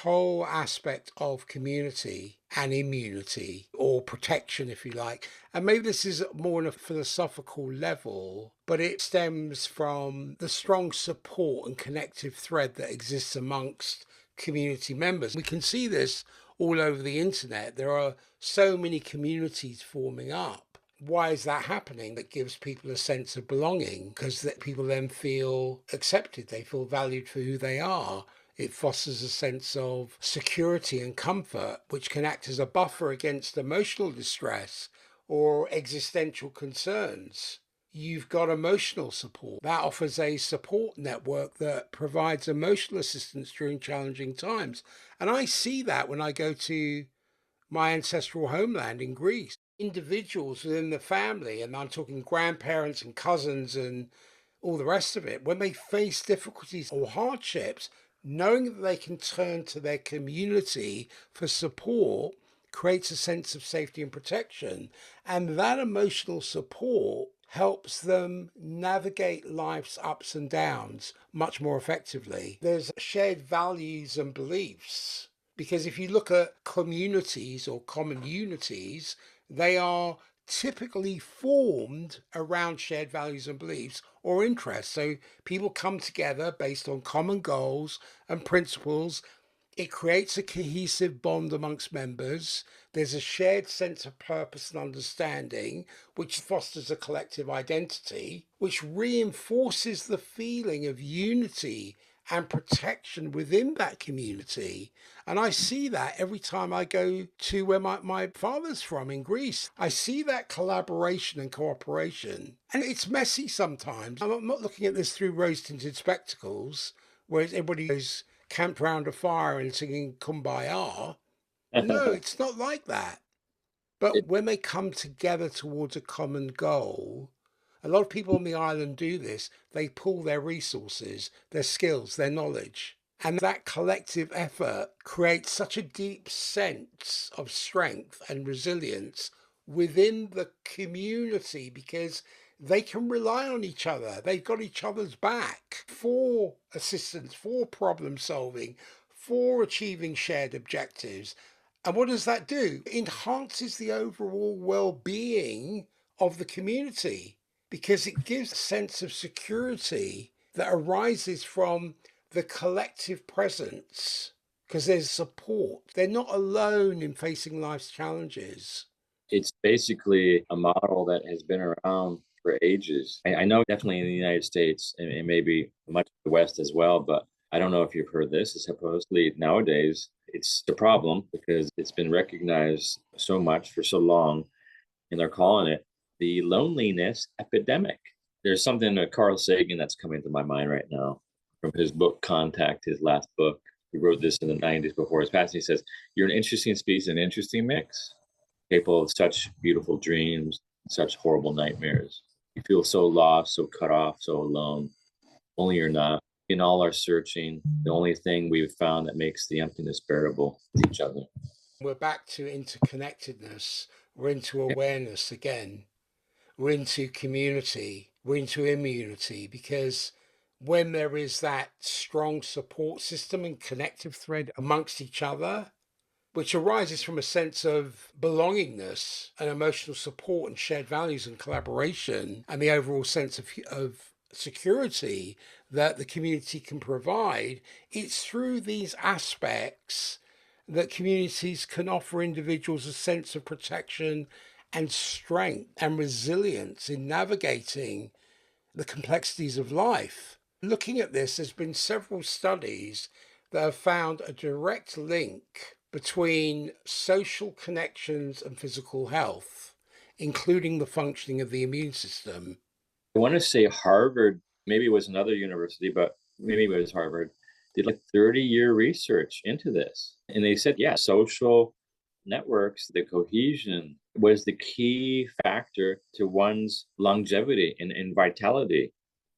whole aspect of community and immunity, or protection, if you like. And maybe this is more on a philosophical level, but it stems from the strong support and connective thread that exists amongst community members. We can see this all over the internet. There are so many communities forming up. Why is that happening? That gives people a sense of belonging, because that people then feel accepted, they feel valued for who they are. It fosters a sense of security and comfort, which can act as a buffer against emotional distress or existential concerns. You've got emotional support. That offers a support network that provides emotional assistance during challenging times. And I see that when I go to my ancestral homeland in Greece. Individuals within the family, and I'm talking grandparents and cousins and all the rest of it, when they face difficulties or hardships, knowing that they can turn to their community for support creates a sense of safety and protection. And that emotional support helps them navigate life's ups and downs much more effectively. There's shared values and beliefs. Because if you look at communities or common unities, they are typically formed around shared values and beliefs or interests. So people come together based on common goals and principles. It creates a cohesive bond amongst members. There's a shared sense of purpose and understanding, which fosters a collective identity, which reinforces the feeling of unity and protection within that community. And I see that every time I go to where my father's from in Greece. I see that collaboration and cooperation. And it's messy sometimes. I'm not looking at this through rose-tinted spectacles, where everybody is camped round a fire and singing Kumbaya. No, it's not like that. But when they come together towards a common goal, a lot of people on the island do this. They pool their resources, their skills, their knowledge. And that collective effort creates such a deep sense of strength and resilience within the community, because they can rely on each other. They've got each other's back for assistance, for problem solving, for achieving shared objectives. And what does that do? It enhances the overall well-being of the community, because it gives a sense of security that arises from the collective presence, because there's support. They're not alone in facing life's challenges. It's basically a model that has been around for ages. I know definitely in the United States and maybe much of the West as well, but I don't know if you've heard this. Supposedly nowadays it's a problem because it's been recognized so much for so long, and they're calling it the loneliness epidemic. There's something to Carl Sagan that's coming to my mind right now from his book Contact, his last book. He wrote this in the 90s before his passing. He says, "You're an interesting species, an interesting mix, capable of such beautiful dreams, such horrible nightmares. You feel so lost, so cut off, so alone. Only you're not. In all our searching, the only thing we've found that makes the emptiness bearable is each other." We're back to interconnectedness. We're into awareness again. We're into community. We're into immunity, because when there is that strong support system and connective thread amongst each other, which arises from a sense of belongingness and emotional support and shared values and collaboration, and the overall sense of security that the community can provide, it's through these aspects that communities can offer individuals a sense of protection and strength and resilience in navigating the complexities of life. Looking at this, there's been several studies that have found a direct link between social connections and physical health. including the functioning of the immune system. I want to say Harvard, maybe it was another university, but maybe it was Harvard, did like 30-year research into this. And they said, yeah, social networks, the cohesion was the key factor to one's longevity and vitality.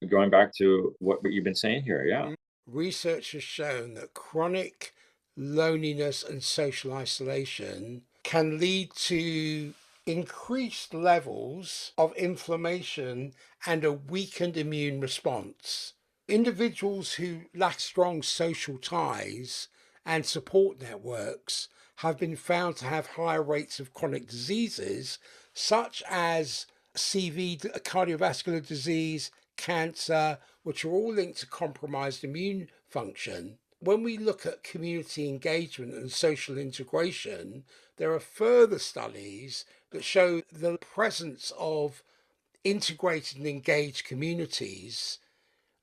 Going back to what you've been saying here, yeah. Research has shown that chronic loneliness and social isolation can lead to increased levels of inflammation and a weakened immune response. Individuals who lack strong social ties and support networks have been found to have higher rates of chronic diseases such as CV, cardiovascular disease, cancer, which are all linked to compromised immune function. When we look at community engagement and social integration, there are further studies that show the presence of integrated and engaged communities.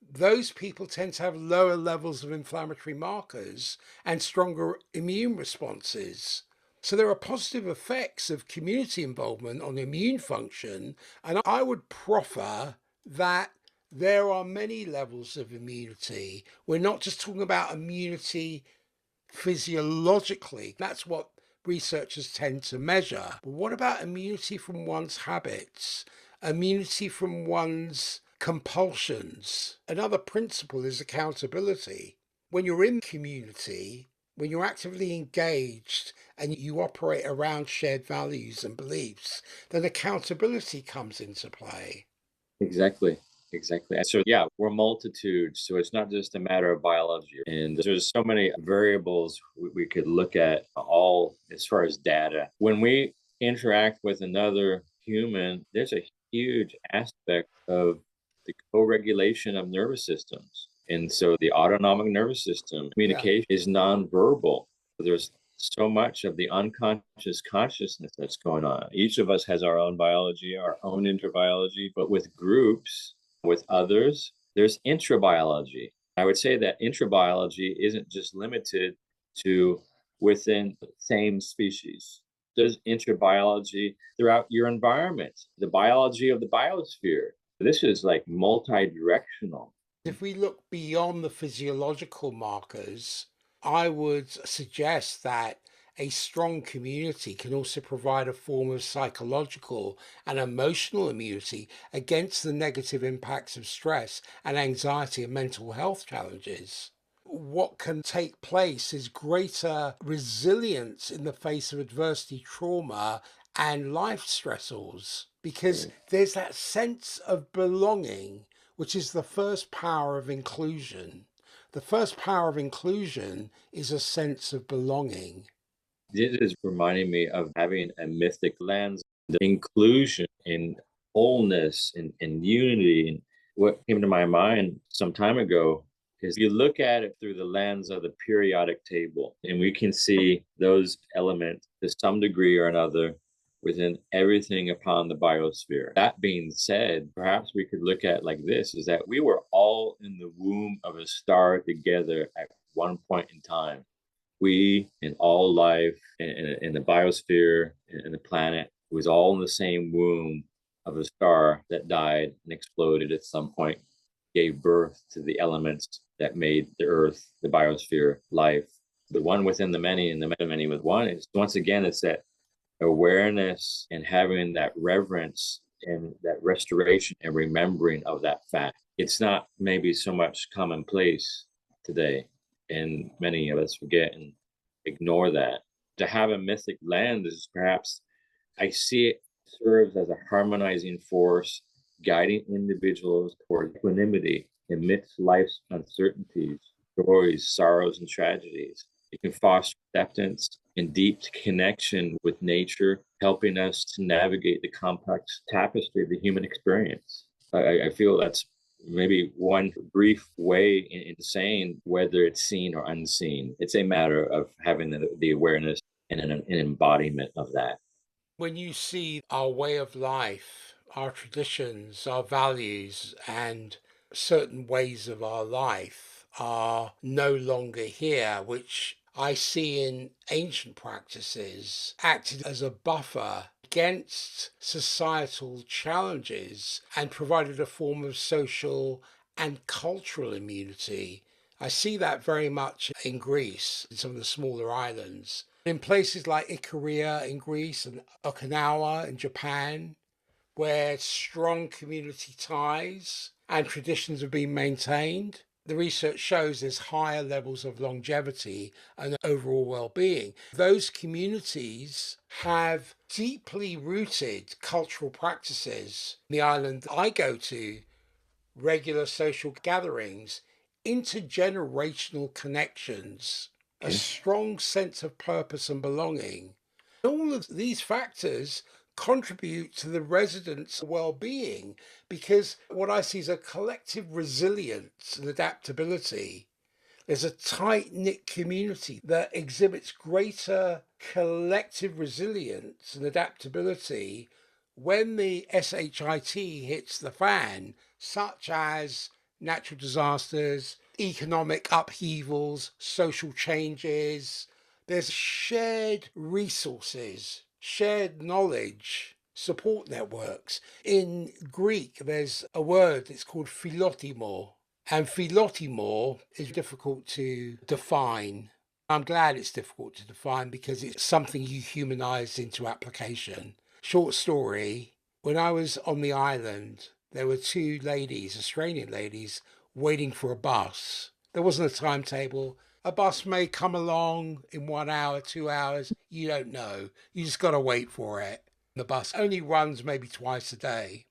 Those people tend to have lower levels of inflammatory markers and stronger immune responses. So there are positive effects of community involvement on immune function, and I would proffer that there are many levels of immunity. We're not just talking about immunity physiologically. That's what researchers tend to measure. But what about immunity from one's habits? Immunity from one's compulsions? Another principle is accountability. When you're in community, when you're actively engaged and you operate around shared values and beliefs, then accountability comes into play. Exactly. Exactly. So yeah, we're multitudes. So it's not just a matter of biology. And there's so many variables we could look at all as far as data. When we interact with another human, there's a huge aspect of the co-regulation of nervous systems. And so the autonomic nervous system Yeah. communication is nonverbal. There's so much of the unconscious consciousness that's going on. Each of us has our own biology, our own intrabiology, but with groups, with others, there's intrabiology. I would say that intrabiology isn't just limited to within the same species. There's intrabiology throughout your environment, the biology of the biosphere. This is like multi-directional. If we look beyond the physiological markers, I would suggest that a strong community can also provide a form of psychological and emotional immunity against the negative impacts of stress and anxiety and mental health challenges. What can take place is greater resilience in the face of adversity, trauma, and life stressors, because there's that sense of belonging, which is the first power of inclusion. The first power of inclusion is a sense of belonging. This is reminding me of having a mythic lens, the inclusion in wholeness and unity. And what came to my mind some time ago is you look at it through the lens of the periodic table, and we can see those elements to some degree or another within everything upon the biosphere. That being said, perhaps we could look at like this is that we were all in the womb of a star together at one point in time. We and all life in the biosphere and the planet was all in the same womb of a star that died and exploded at some point, gave birth to the elements that made the earth, the biosphere, life. The one within the many and the many with one. It's once again, it's that awareness and having that reverence and that restoration and remembering of that fact. It's not maybe so much commonplace today, and many of us forget and ignore that. To have a mythic land is perhaps, I see it serves as a harmonizing force, guiding individuals toward equanimity amidst life's uncertainties, joys, sorrows, and tragedies. It can foster acceptance and deep connection with nature, helping us to navigate the complex tapestry of the human experience. I feel that's maybe one brief way in saying whether it's seen or unseen. It's a matter of having the awareness and an embodiment of that. When you see our way of life, our traditions, our values, and certain ways of our life are no longer here, which I see in ancient practices acted as a buffer against societal challenges and provided a form of social and cultural immunity. I see that very much in Greece, in some of the smaller islands. In places like Ikaria in Greece and Okinawa in Japan, where strong community ties and traditions have been maintained, the research shows there's higher levels of longevity and overall well-being. Those communities have deeply rooted cultural practices. The island I go to, regular social gatherings, intergenerational connections, a Okay. strong sense of purpose and belonging. All of these factors contribute to the residents' well-being, because what I see is a collective resilience and adaptability. There's a tight-knit community that exhibits greater collective resilience and adaptability when the SHIT hits the fan, such as natural disasters, economic upheavals, social changes. There's shared resources, shared knowledge, support networks. In Greek, there's a word, it's called philotimo, and philotimo is difficult to define. I'm glad it's difficult to define because it's something you humanize into application. Short story, when I was on the island, there were two ladies, Australian ladies, waiting for a bus. There wasn't a timetable. A bus may come along in 1 hour, 2 hours. You don't know. You just got to wait for it. The bus only runs maybe twice a day.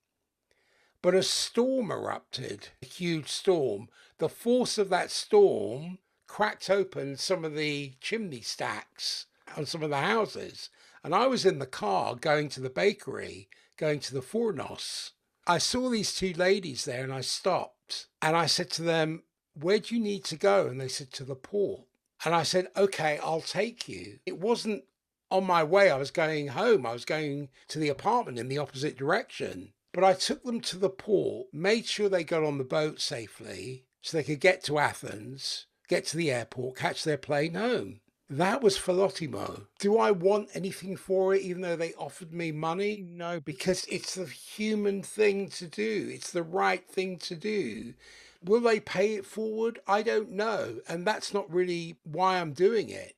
But a storm erupted, a huge storm. The force of that storm cracked open some of the chimney stacks on some of the houses. And I was in the car going to the bakery, going to the Fornos. I saw these two ladies there and I stopped and I said to them, "Where do you need to go?" And they said, "To the port." And I said, "Okay, I'll take you." It wasn't on my way. I was going home. I was going to the apartment in the opposite direction. But I took them to the port, made sure they got on the boat safely so they could get to Athens, get to the airport, catch their plane home. That was Philotimo. Do I want anything for it, even though they offered me money? No, because it's the human thing to do. It's the right thing to do. Will they pay it forward? I don't know. And that's not really why I'm doing it.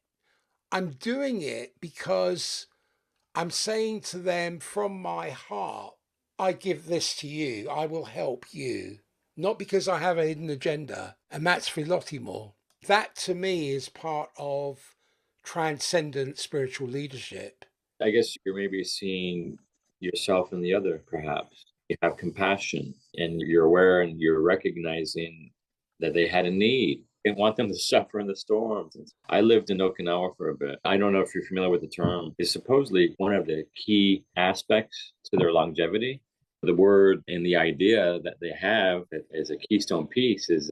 I'm doing it because I'm saying to them from my heart, I give this to you. I will help you. Not because I have a hidden agenda. And that's Philotimo. That to me is part of transcendent spiritual leadership. I guess you're maybe seeing yourself in the other, perhaps. You have compassion and you're aware and you're recognizing that they had a need. You didn't want them to suffer in the storms. I lived in Okinawa for a bit. I don't know if you're familiar with the term. It's supposedly one of the key aspects to their longevity. The word and the idea that they have as a keystone piece is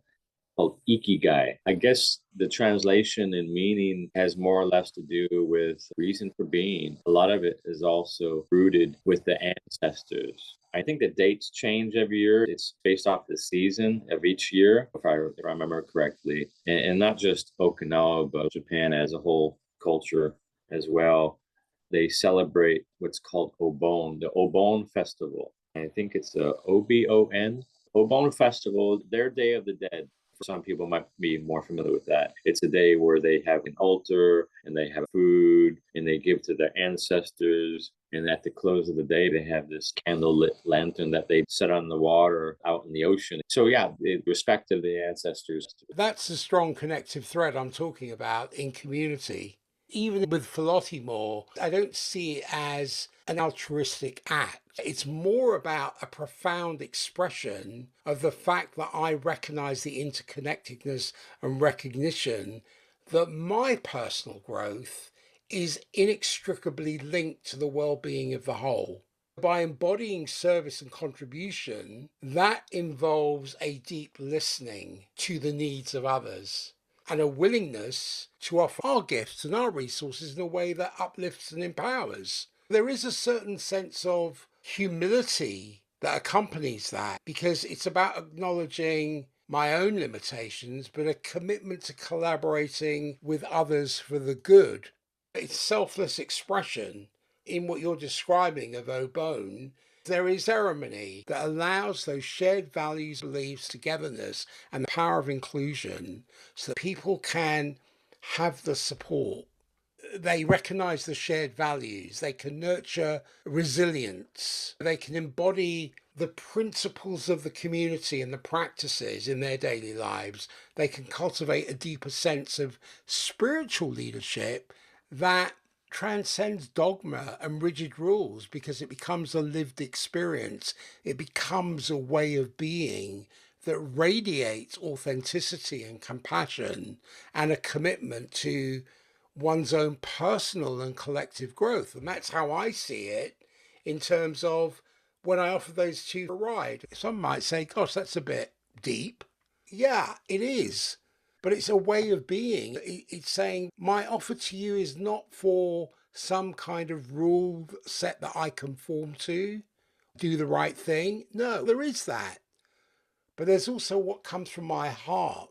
called ikigai. I guess the translation and meaning has more or less to do with reason for being. A lot of it is also rooted with the ancestors. I think the dates change every year. It's based off the season of each year, if I remember correctly. And not just Okinawa, but Japan as a whole culture as well. They celebrate what's called Obon, the Obon Festival. I think it's a OBON. Obon Festival, their Day of the Dead. Some people might be more familiar with that. It's a day where they have an altar and they have food and they give to their ancestors. And at the close of the day, they have this candlelit lantern that they set on the water out in the ocean. So, yeah, they respect to the ancestors. That's the strong connective thread I'm talking about in community. Even with Philotimo, I don't see it as an altruistic act. It's more about a profound expression of the fact that I recognize the interconnectedness and recognition that my personal growth is inextricably linked to the well-being of the whole. By embodying service and contribution, that involves a deep listening to the needs of others and a willingness to offer our gifts and our resources in a way that uplifts and empowers. There is a certain sense of humility that accompanies that because it's about acknowledging my own limitations, but a commitment to collaborating with others for the good. It's selfless expression. In what you're describing of Obone, there is ceremony that allows those shared values, beliefs, togetherness, and the power of inclusion so that people can have the support. They recognize the shared values, they can nurture resilience, they can embody the principles of the community and the practices in their daily lives. They can cultivate a deeper sense of spiritual leadership that transcends dogma and rigid rules because it becomes a lived experience. It becomes a way of being that radiates authenticity and compassion and a commitment to one's own personal and collective growth. And that's how I see it in terms of when I offer those two a ride. Some might say, gosh, that's a bit deep. Yeah, it is. But it's a way of being. It's saying, my offer to you is not for some kind of rule set that I conform to, do the right thing. No, there is that. But there's also what comes from my heart.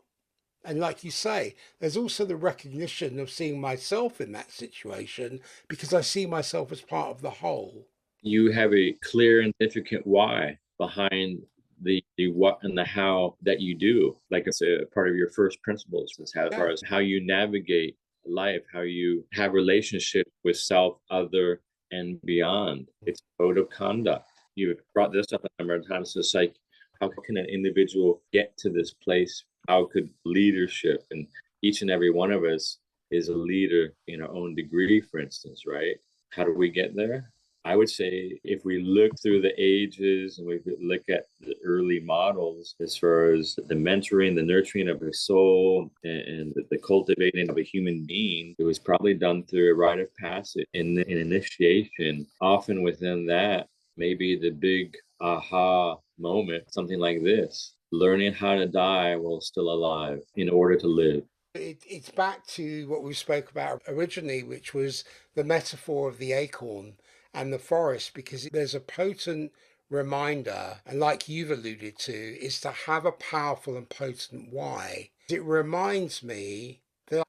And like you say, there's also the recognition of seeing myself in that situation because I see myself as part of the whole. You have a clear and significant why behind the what and the how that you do. Like it's a part of your first principles as far as how you navigate life, how you have relationships with self, other, and beyond. It's a code of conduct. You've brought this up a number of times. It's like, how can an individual get to this place? How could leadership, and each and every one of us is a leader in our own degree, for instance, right? How do we get there? I would say if we look through the ages and we look at the early models as far as the mentoring, the nurturing of a soul, and the cultivating of a human being, it was probably done through a rite of passage in initiation. Often within that, maybe the big aha moment, something like this, learning how to die while still alive in order to live. It's back to what we spoke about originally, which was the metaphor of the acorn and the forest, because there's a potent reminder, and like you've alluded to, is to have a powerful and potent why. It reminds me that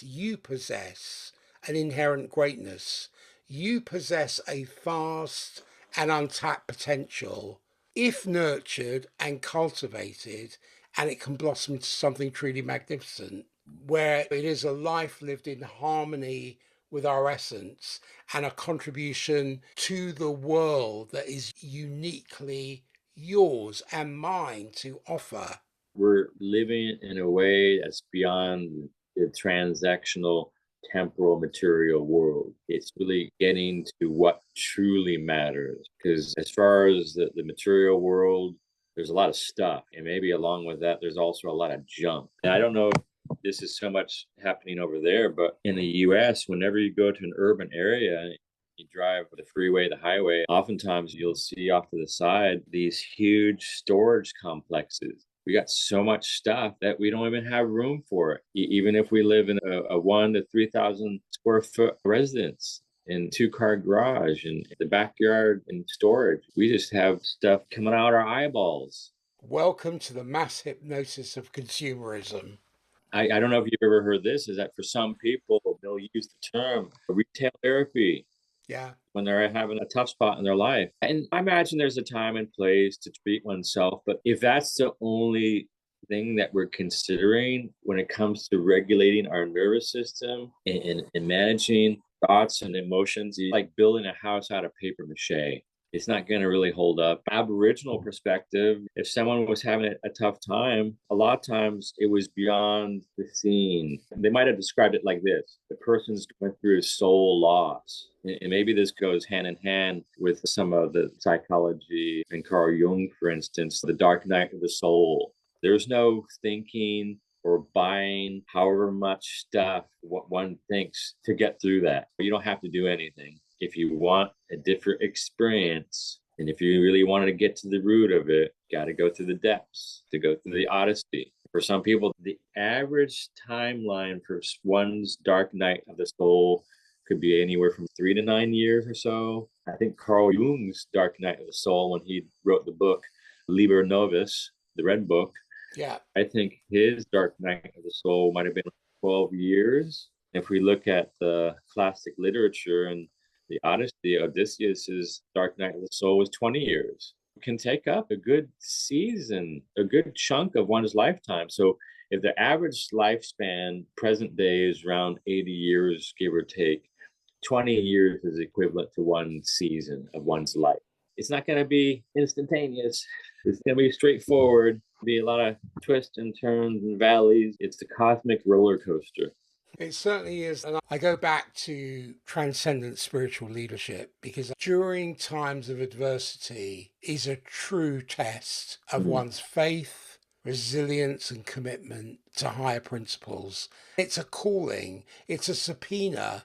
you possess an inherent greatness. You possess a vast and untapped potential if nurtured and cultivated, and it can blossom into something truly magnificent, where it is a life lived in harmony with our essence and a contribution to the world that is uniquely yours and mine to offer. We're living in a way that's beyond the transactional, temporal, material world. It's really getting to what truly matters. Because as far as the material world, there's a lot of stuff. And maybe along with that, there's also a lot of junk. And I don't know if this is so much happening over there, but in the US, whenever you go to an urban area, you drive the freeway, the highway, oftentimes you'll see off to the side these huge storage complexes. We got so much stuff that we don't even have room for it. Even if we live in a 1 to 3,000 square foot residence in 2-car garage and the backyard and storage, we just have stuff coming out our eyeballs. Welcome to the mass hypnosis of consumerism. I don't know if you've ever heard this, is that for some people, they'll use the term retail therapy. Yeah. When they're having a tough spot in their life. And I imagine there's a time and place to treat oneself. But if that's the only thing that we're considering when it comes to regulating our nervous system and managing thoughts and emotions, like building a house out of paper mache. It's not going to really hold up. Aboriginal perspective, if someone was having a tough time, a lot of times it was beyond the scene. They might have described it like this: the person's going through a soul loss. And maybe this goes hand in hand with some of the psychology and Carl Jung, for instance, the dark night of the soul. There's no thinking or buying however much stuff what one thinks to get through that. You don't have to do anything. If you want a different experience, and if you really wanted to get to the root of it, you got to go through the depths, to go through the Odyssey. For some people, the average timeline for one's dark night of the soul could be anywhere from 3 to 9 years or so. I think Carl Jung's dark night of the soul, when he wrote the book Liber Novus, the Red Book. Yeah. I think his Dark Night of the Soul might have been 12 years. If we look at the classic literature and the Odyssey, Odysseus's Dark Night of the Soul was 20 years. It can take up a good season, a good chunk of one's lifetime. So if the average lifespan present day is around 80 years, give or take, 20 years is equivalent to one season of one's life. It's not going to be instantaneous. It's going to be straightforward, be a lot of twists and turns and valleys. It's the cosmic roller coaster. It certainly is. And I go back to transcendent spiritual leadership because during times of adversity is a true test of one's faith, resilience, and commitment to higher principles. It's a calling, it's a subpoena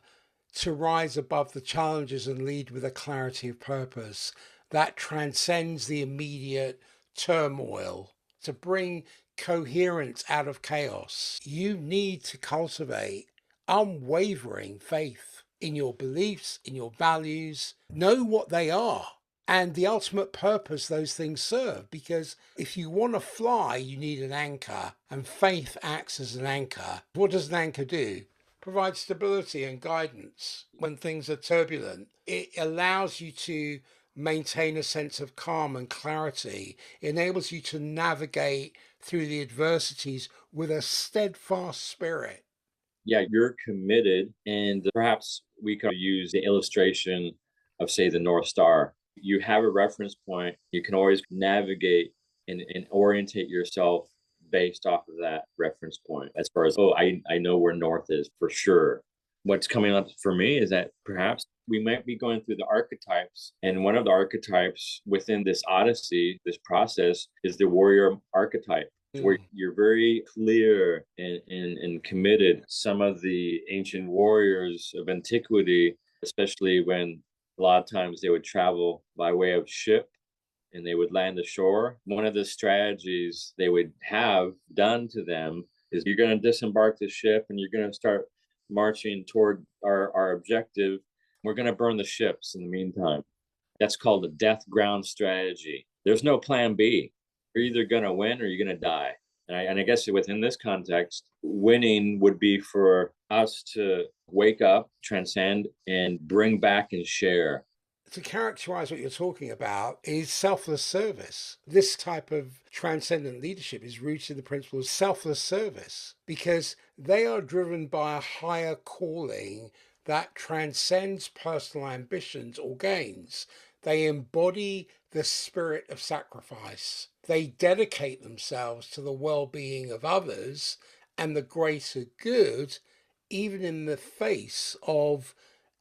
to rise above the challenges and lead with a clarity of purpose that transcends the immediate turmoil, to bring coherence out of chaos. You need to cultivate unwavering faith in your beliefs, in your values, know what they are and the ultimate purpose those things serve. Because if you want to fly, you need an anchor, and faith acts as an anchor. What does an anchor do? Provide stability and guidance when things are turbulent. It allows you to maintain a sense of calm and clarity, enables you to navigate through the adversities with a steadfast spirit. Yeah, you're committed. And perhaps we could use the illustration of, say, the North Star. You have a reference point. You can always navigate and orientate yourself based off of that reference point. As far as, oh, I know where north is for sure. What's coming up for me is that perhaps we might be going through the archetypes. And one of the archetypes within this Odyssey, this process, is the warrior archetype, where you're very clear and committed. Some of the ancient warriors of antiquity, especially when a lot of times they would travel by way of ship and they would land ashore, one of the strategies they would have done to them is, you're going to disembark the ship and you're going to start marching toward our objective. We're going to burn the ships in the meantime. That's called the death ground strategy. There's no plan B. You're either going to win or you're going to die. And I guess within this context, winning would be for us to wake up, transcend, and bring back and share. To characterize what you're talking about is selfless service. This type of transcendent leadership is rooted in the principle of selfless service because they are driven by a higher calling that transcends personal ambitions or gains. They embody the spirit of sacrifice. They dedicate themselves to the well-being of others and the greater good, even in the face of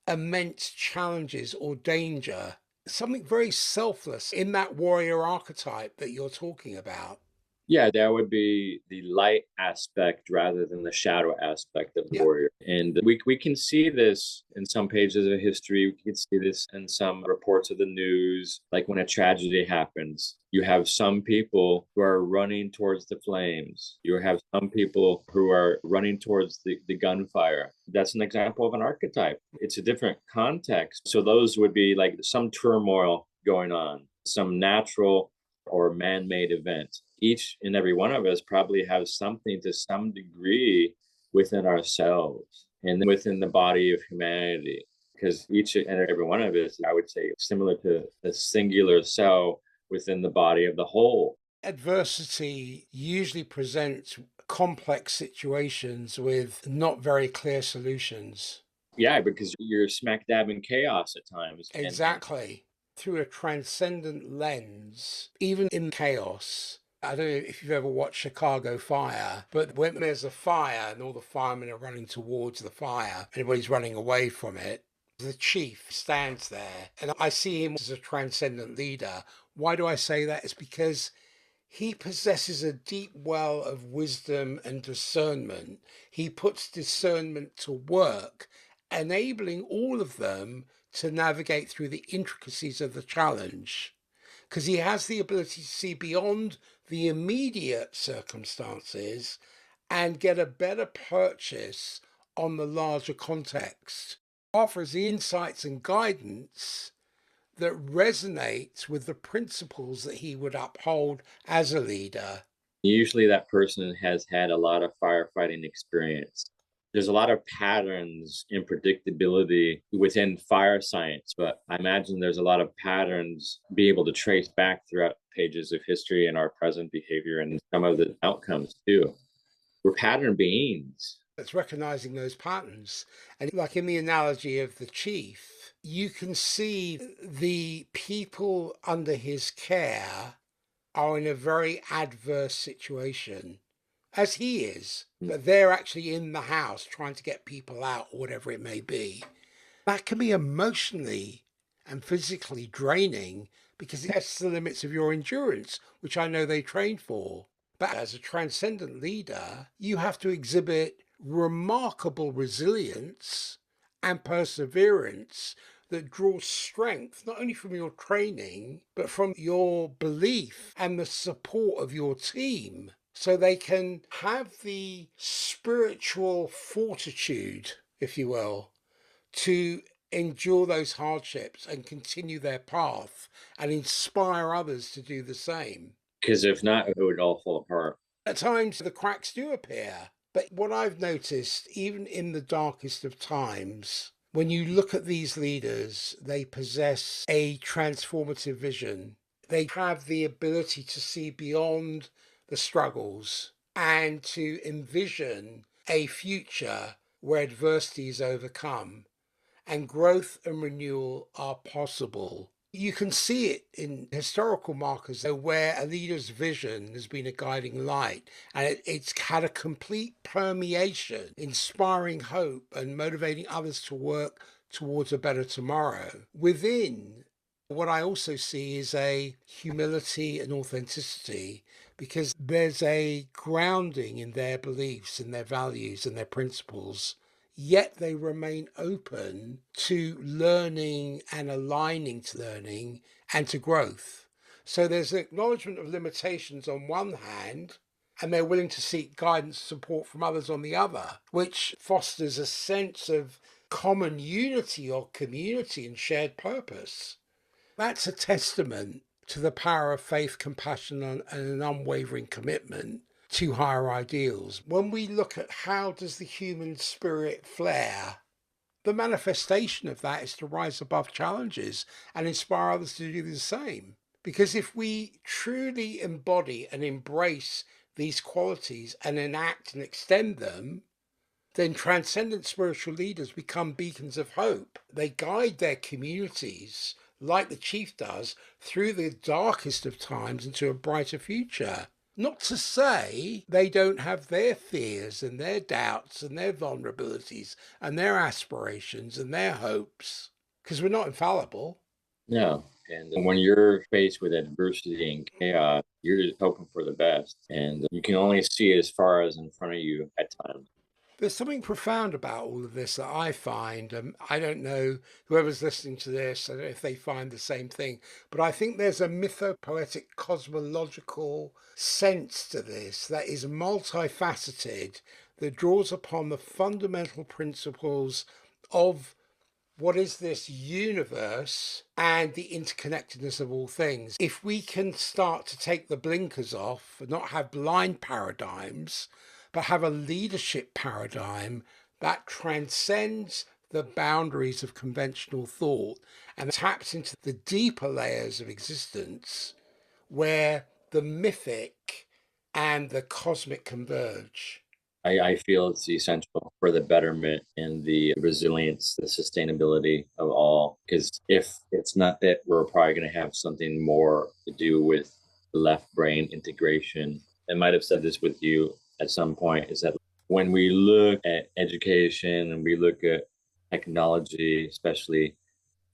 immense challenges or danger. Something very selfless in that warrior archetype that you're talking about. Yeah, that would be the light aspect rather than the shadow aspect of the Yeah. warrior. And we can see this in some pages of history. We can see this in some reports of the news. Like when a tragedy happens, you have some people who are running towards the flames. You have some people who are running towards the gunfire. That's an example of an archetype. It's a different context. So those would be like some turmoil going on, some natural or man-made event. Each and every one of us probably has something to some degree within ourselves and within the body of humanity, because each and every one of us, I would say, similar to a singular cell within the body of the whole. Adversity usually presents complex situations with not very clear solutions. Yeah, because you're smack dab in chaos at times. Exactly. Through a transcendent lens, even in chaos. I don't know if you've ever watched Chicago Fire, but when there's a fire and all the firemen are running towards the fire, everybody's running away from it, the chief stands there, and I see him as a transcendent leader. Why do I say that? It's because he possesses a deep well of wisdom and discernment. He puts discernment to work, enabling all of them to navigate through the intricacies of the challenge, because he has the ability to see beyond the immediate circumstances and get a better purchase on the larger context. Offers the insights and guidance that resonates with the principles that he would uphold as a leader. Usually that person has had a lot of firefighting experience. There's a lot of patterns and predictability within fire science, but I imagine there's a lot of patterns be able to trace back throughout pages of history and our present behavior and some of the outcomes too. We're pattern beings. It's recognizing those patterns. And like in the analogy of the chief, you can see the people under his care are in a very adverse situation, as he is, but they're actually in the house trying to get people out or whatever it may be. That can be emotionally and physically draining because it tests the limits of your endurance, which I know they train for. But as a transcendent leader, you have to exhibit remarkable resilience and perseverance that draws strength not only from your training, but from your belief and the support of your team. So they can have the spiritual fortitude, if you will, to endure those hardships and continue their path and inspire others to do the same. Because if not, it would all fall apart. At times, the cracks do appear. But what I've noticed, even in the darkest of times, when you look at these leaders, they possess a transformative vision. They have the ability to see beyond the struggles and to envision a future where adversity is overcome and growth and renewal are possible. You can see it in historical markers where a leader's vision has been a guiding light and it's had a complete permeation, inspiring hope and motivating others to work towards a better tomorrow. Within, what I also see is a humility and authenticity because there's a grounding in their beliefs and their values and their principles, yet they remain open to learning and aligning to learning and to growth. So there's an acknowledgement of limitations on one hand, and they're willing to seek guidance and support from others on the other, which fosters a sense of common unity or community and shared purpose. That's a testament to the power of faith, compassion, and an unwavering commitment to higher ideals. When we look at how does the human spirit flare, the manifestation of that is to rise above challenges and inspire others to do the same. Because if we truly embody and embrace these qualities and enact and extend them, then transcendent spiritual leaders become beacons of hope. They guide their communities, like the chief does, through the darkest of times into a brighter future. Not to say they don't have their fears and their doubts and their vulnerabilities and their aspirations and their hopes, because we're not infallible. No. And when you're faced with adversity and chaos, you're just hoping for the best. And you can only see as far as in front of you at times. There's something profound about all of this that I find. I don't know whoever's listening to this, I don't know if they find the same thing, but I think there's a mythopoetic cosmological sense to this that is multifaceted, that draws upon the fundamental principles of what is this universe and the interconnectedness of all things. If we can start to take the blinkers off and not have blind paradigms, but have a leadership paradigm that transcends the boundaries of conventional thought and taps into the deeper layers of existence where the mythic and the cosmic converge. I feel it's essential for the betterment and the resilience, the sustainability of all. Because if it's not that, we're probably going to have something more to do with left brain integration. I might have said this with you at some point, is that when we look at education and we look at technology, especially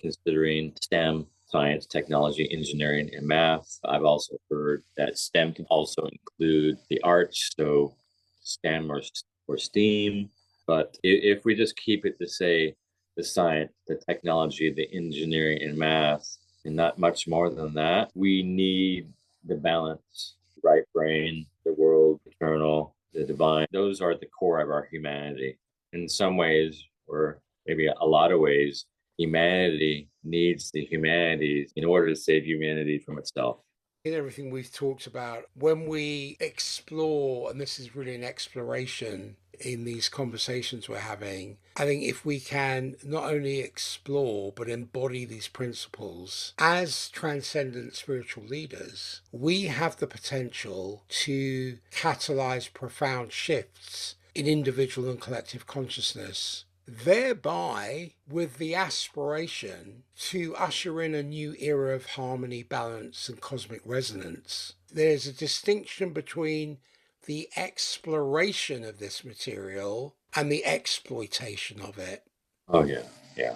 considering STEM, science, technology, engineering, and math. I've also heard that STEM can also include the arts, so STEM or STEAM. But if we just keep it to say the science, the technology, the engineering, and math, and not much more than that, we need the balance, right brain, the world, eternal, the divine. Those are the core of our humanity. In some ways, or maybe a lot of ways, humanity needs the humanities in order to save humanity from itself. In everything we've talked about, when we explore, and this is really an exploration in these conversations we're having, I think if we can not only explore but embody these principles as transcendent spiritual leaders, we have the potential to catalyze profound shifts in individual and collective consciousness, thereby with the aspiration to usher in a new era of harmony, balance, and cosmic resonance. There's a distinction between the exploration of this material and the exploitation of it. Oh yeah, yeah.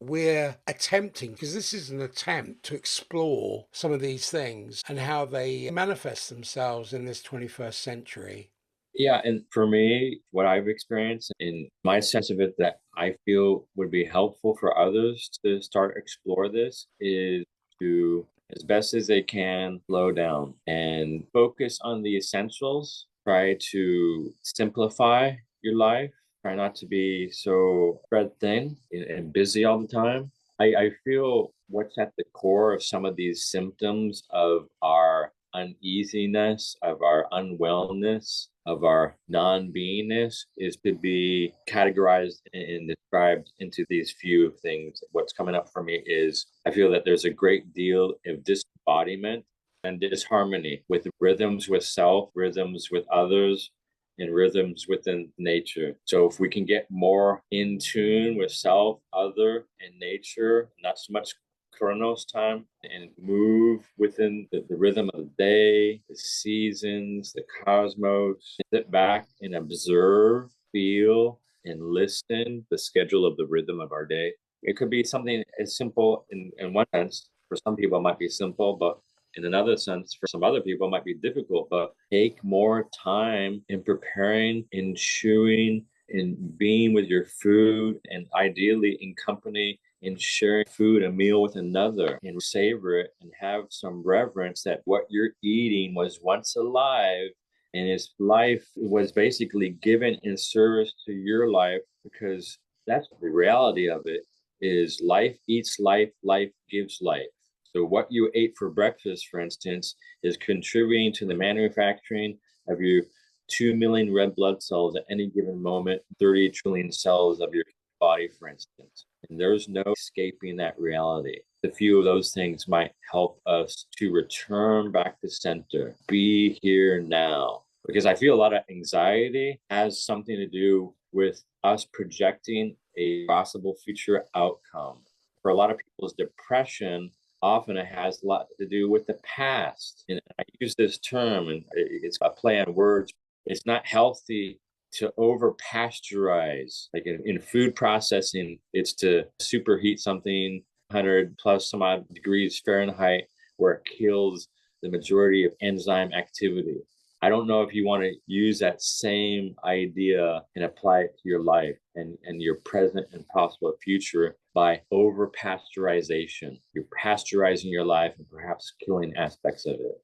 We're attempting, because this is an attempt to explore some of these things and how they manifest themselves in this 21st century. Yeah, and for me, what I've experienced in my sense of it that I feel would be helpful for others to start explore this is to, as best as they can, slow down and focus on the essentials. Try to simplify your life. Try not to be so spread thin and busy all the time. I feel what's at the core of some of these symptoms of our uneasiness, of our unwellness, of our non-beingness is to be categorized and described into these few things. What's coming up for me is I feel that there's a great deal of disembodiment and disharmony with rhythms with self, rhythms with others, and rhythms within nature. So if we can get more in tune with self, other, and nature, not so much chronos time, and move within the rhythm of the day, the seasons, the cosmos, sit back and observe, feel, and listen the schedule of the rhythm of our day. It could be something as simple in one sense. For some people, it might be simple, but in another sense, for some other people, it might be difficult. But take more time in preparing, in chewing, in being with your food, and ideally in company, in sharing food, a meal with another, and savor it and have some reverence that what you're eating was once alive and its life was basically given in service to your life, because that's the reality of it is life eats life, life gives life. So what you ate for breakfast, for instance, is contributing to the manufacturing of your 2 million red blood cells at any given moment, 30 trillion cells of your body, for instance. And there's no escaping that reality. A few of those things might help us to return back to center, be here now. Because I feel a lot of anxiety has something to do with us projecting a possible future outcome. For a lot of people's depression, often it has a lot to do with the past. And I use this term, and it's a play on words. It's not healthy to over pasteurize. Like in food processing, it's to superheat something 100 plus some odd degrees Fahrenheit where it kills the majority of enzyme activity. I don't know if you want to use that same idea and apply it to your life and your present and possible future by over pasteurization. You're pasteurizing your life and perhaps killing aspects of it.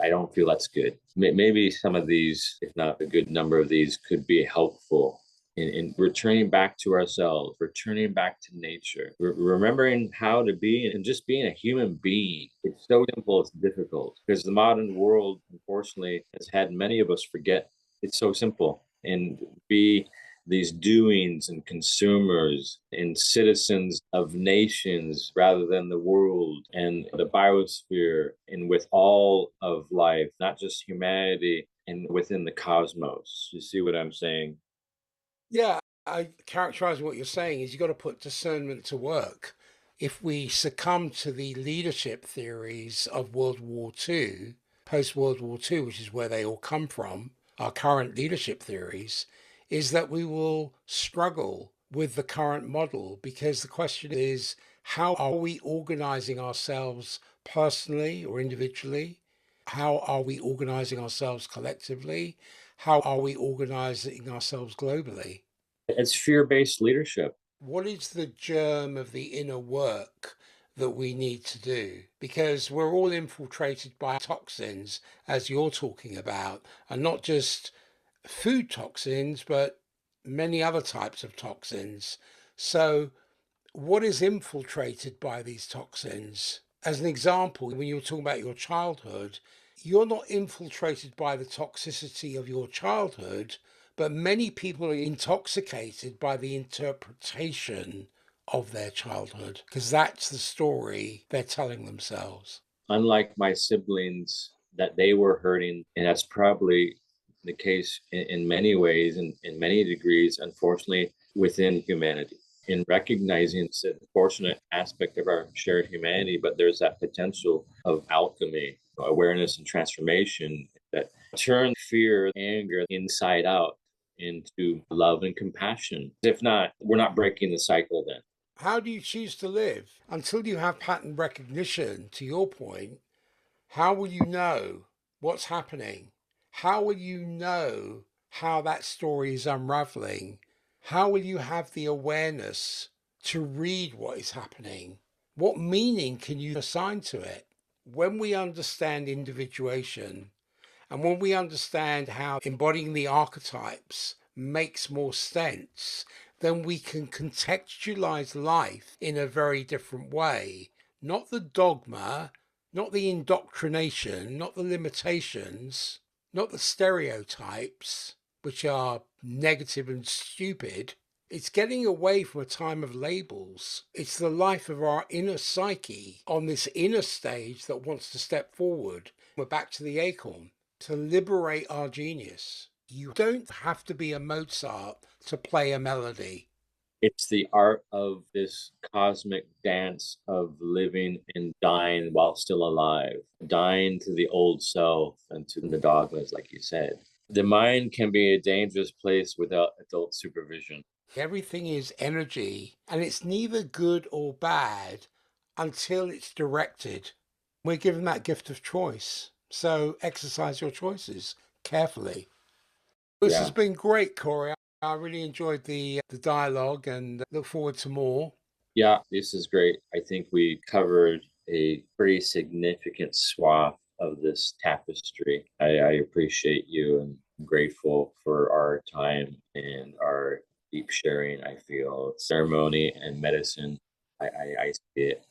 I don't feel that's good. Maybe some of these, if not a good number of these, could be helpful in returning back to ourselves, returning back to nature, remembering how to be and just being a human being. It's so simple, it's difficult because the modern world, unfortunately, has had many of us forget it's so simple and be these doings and consumers and citizens of nations rather than the world and the biosphere and with all of life, not just humanity and within the cosmos. You see what I'm saying? Yeah, I characterize what you're saying is you've got to put discernment to work. If we succumb to the leadership theories of World War II, post World War II, which is where they all come from, our current leadership theories, is that we will struggle with the current model because the question is how are we organizing ourselves personally or individually? How are we organizing ourselves collectively? How are we organizing ourselves globally? It's fear-based leadership. What is the germ of the inner work that we need to do? Because we're all infiltrated by toxins, as you're talking about, and not just food toxins, but many other types of toxins. So, What is infiltrated by these toxins? As an example, when you were talking about your childhood, you're not infiltrated by the toxicity of your childhood, but many people are intoxicated by the interpretation of their childhood because that's the story they're telling themselves. Unlike my siblings, that they were hurting, and that's probably the case in many ways and in many degrees, unfortunately, within humanity. In recognizing it's an unfortunate aspect of our shared humanity, but there's that potential of alchemy, awareness, and transformation that turn fear, anger inside out into love and compassion. If not, we're not breaking the cycle then. How do you choose to live? Until you have pattern recognition, to your point, how will you know what's happening? How will you know how that story is unraveling? How will you have the awareness to read what is happening? What meaning can you assign to it? When we understand individuation and when we understand how embodying the archetypes makes more sense, then we can contextualize life in a very different way. Not the dogma, not the indoctrination, not the limitations, not the stereotypes, which are negative and stupid. It's getting away from a time of labels. It's the life of our inner psyche on this inner stage that wants to step forward. We're back to the acorn to liberate our genius. You don't have to be a Mozart to play a melody. It's the art of this cosmic dance of living and dying while still alive, dying to the old self and to the dogmas, like you said. The mind can be a dangerous place without adult supervision. Everything is energy, and it's neither good or bad until it's directed. We're given that gift of choice. So exercise your choices carefully. This has Yeah. been great, Corey. I really enjoyed the dialogue and look forward to more. Yeah, this is great. I think we covered a pretty significant swath of this tapestry. I appreciate you and I'm grateful for our time and our deep sharing. I feel ceremony and medicine. I see it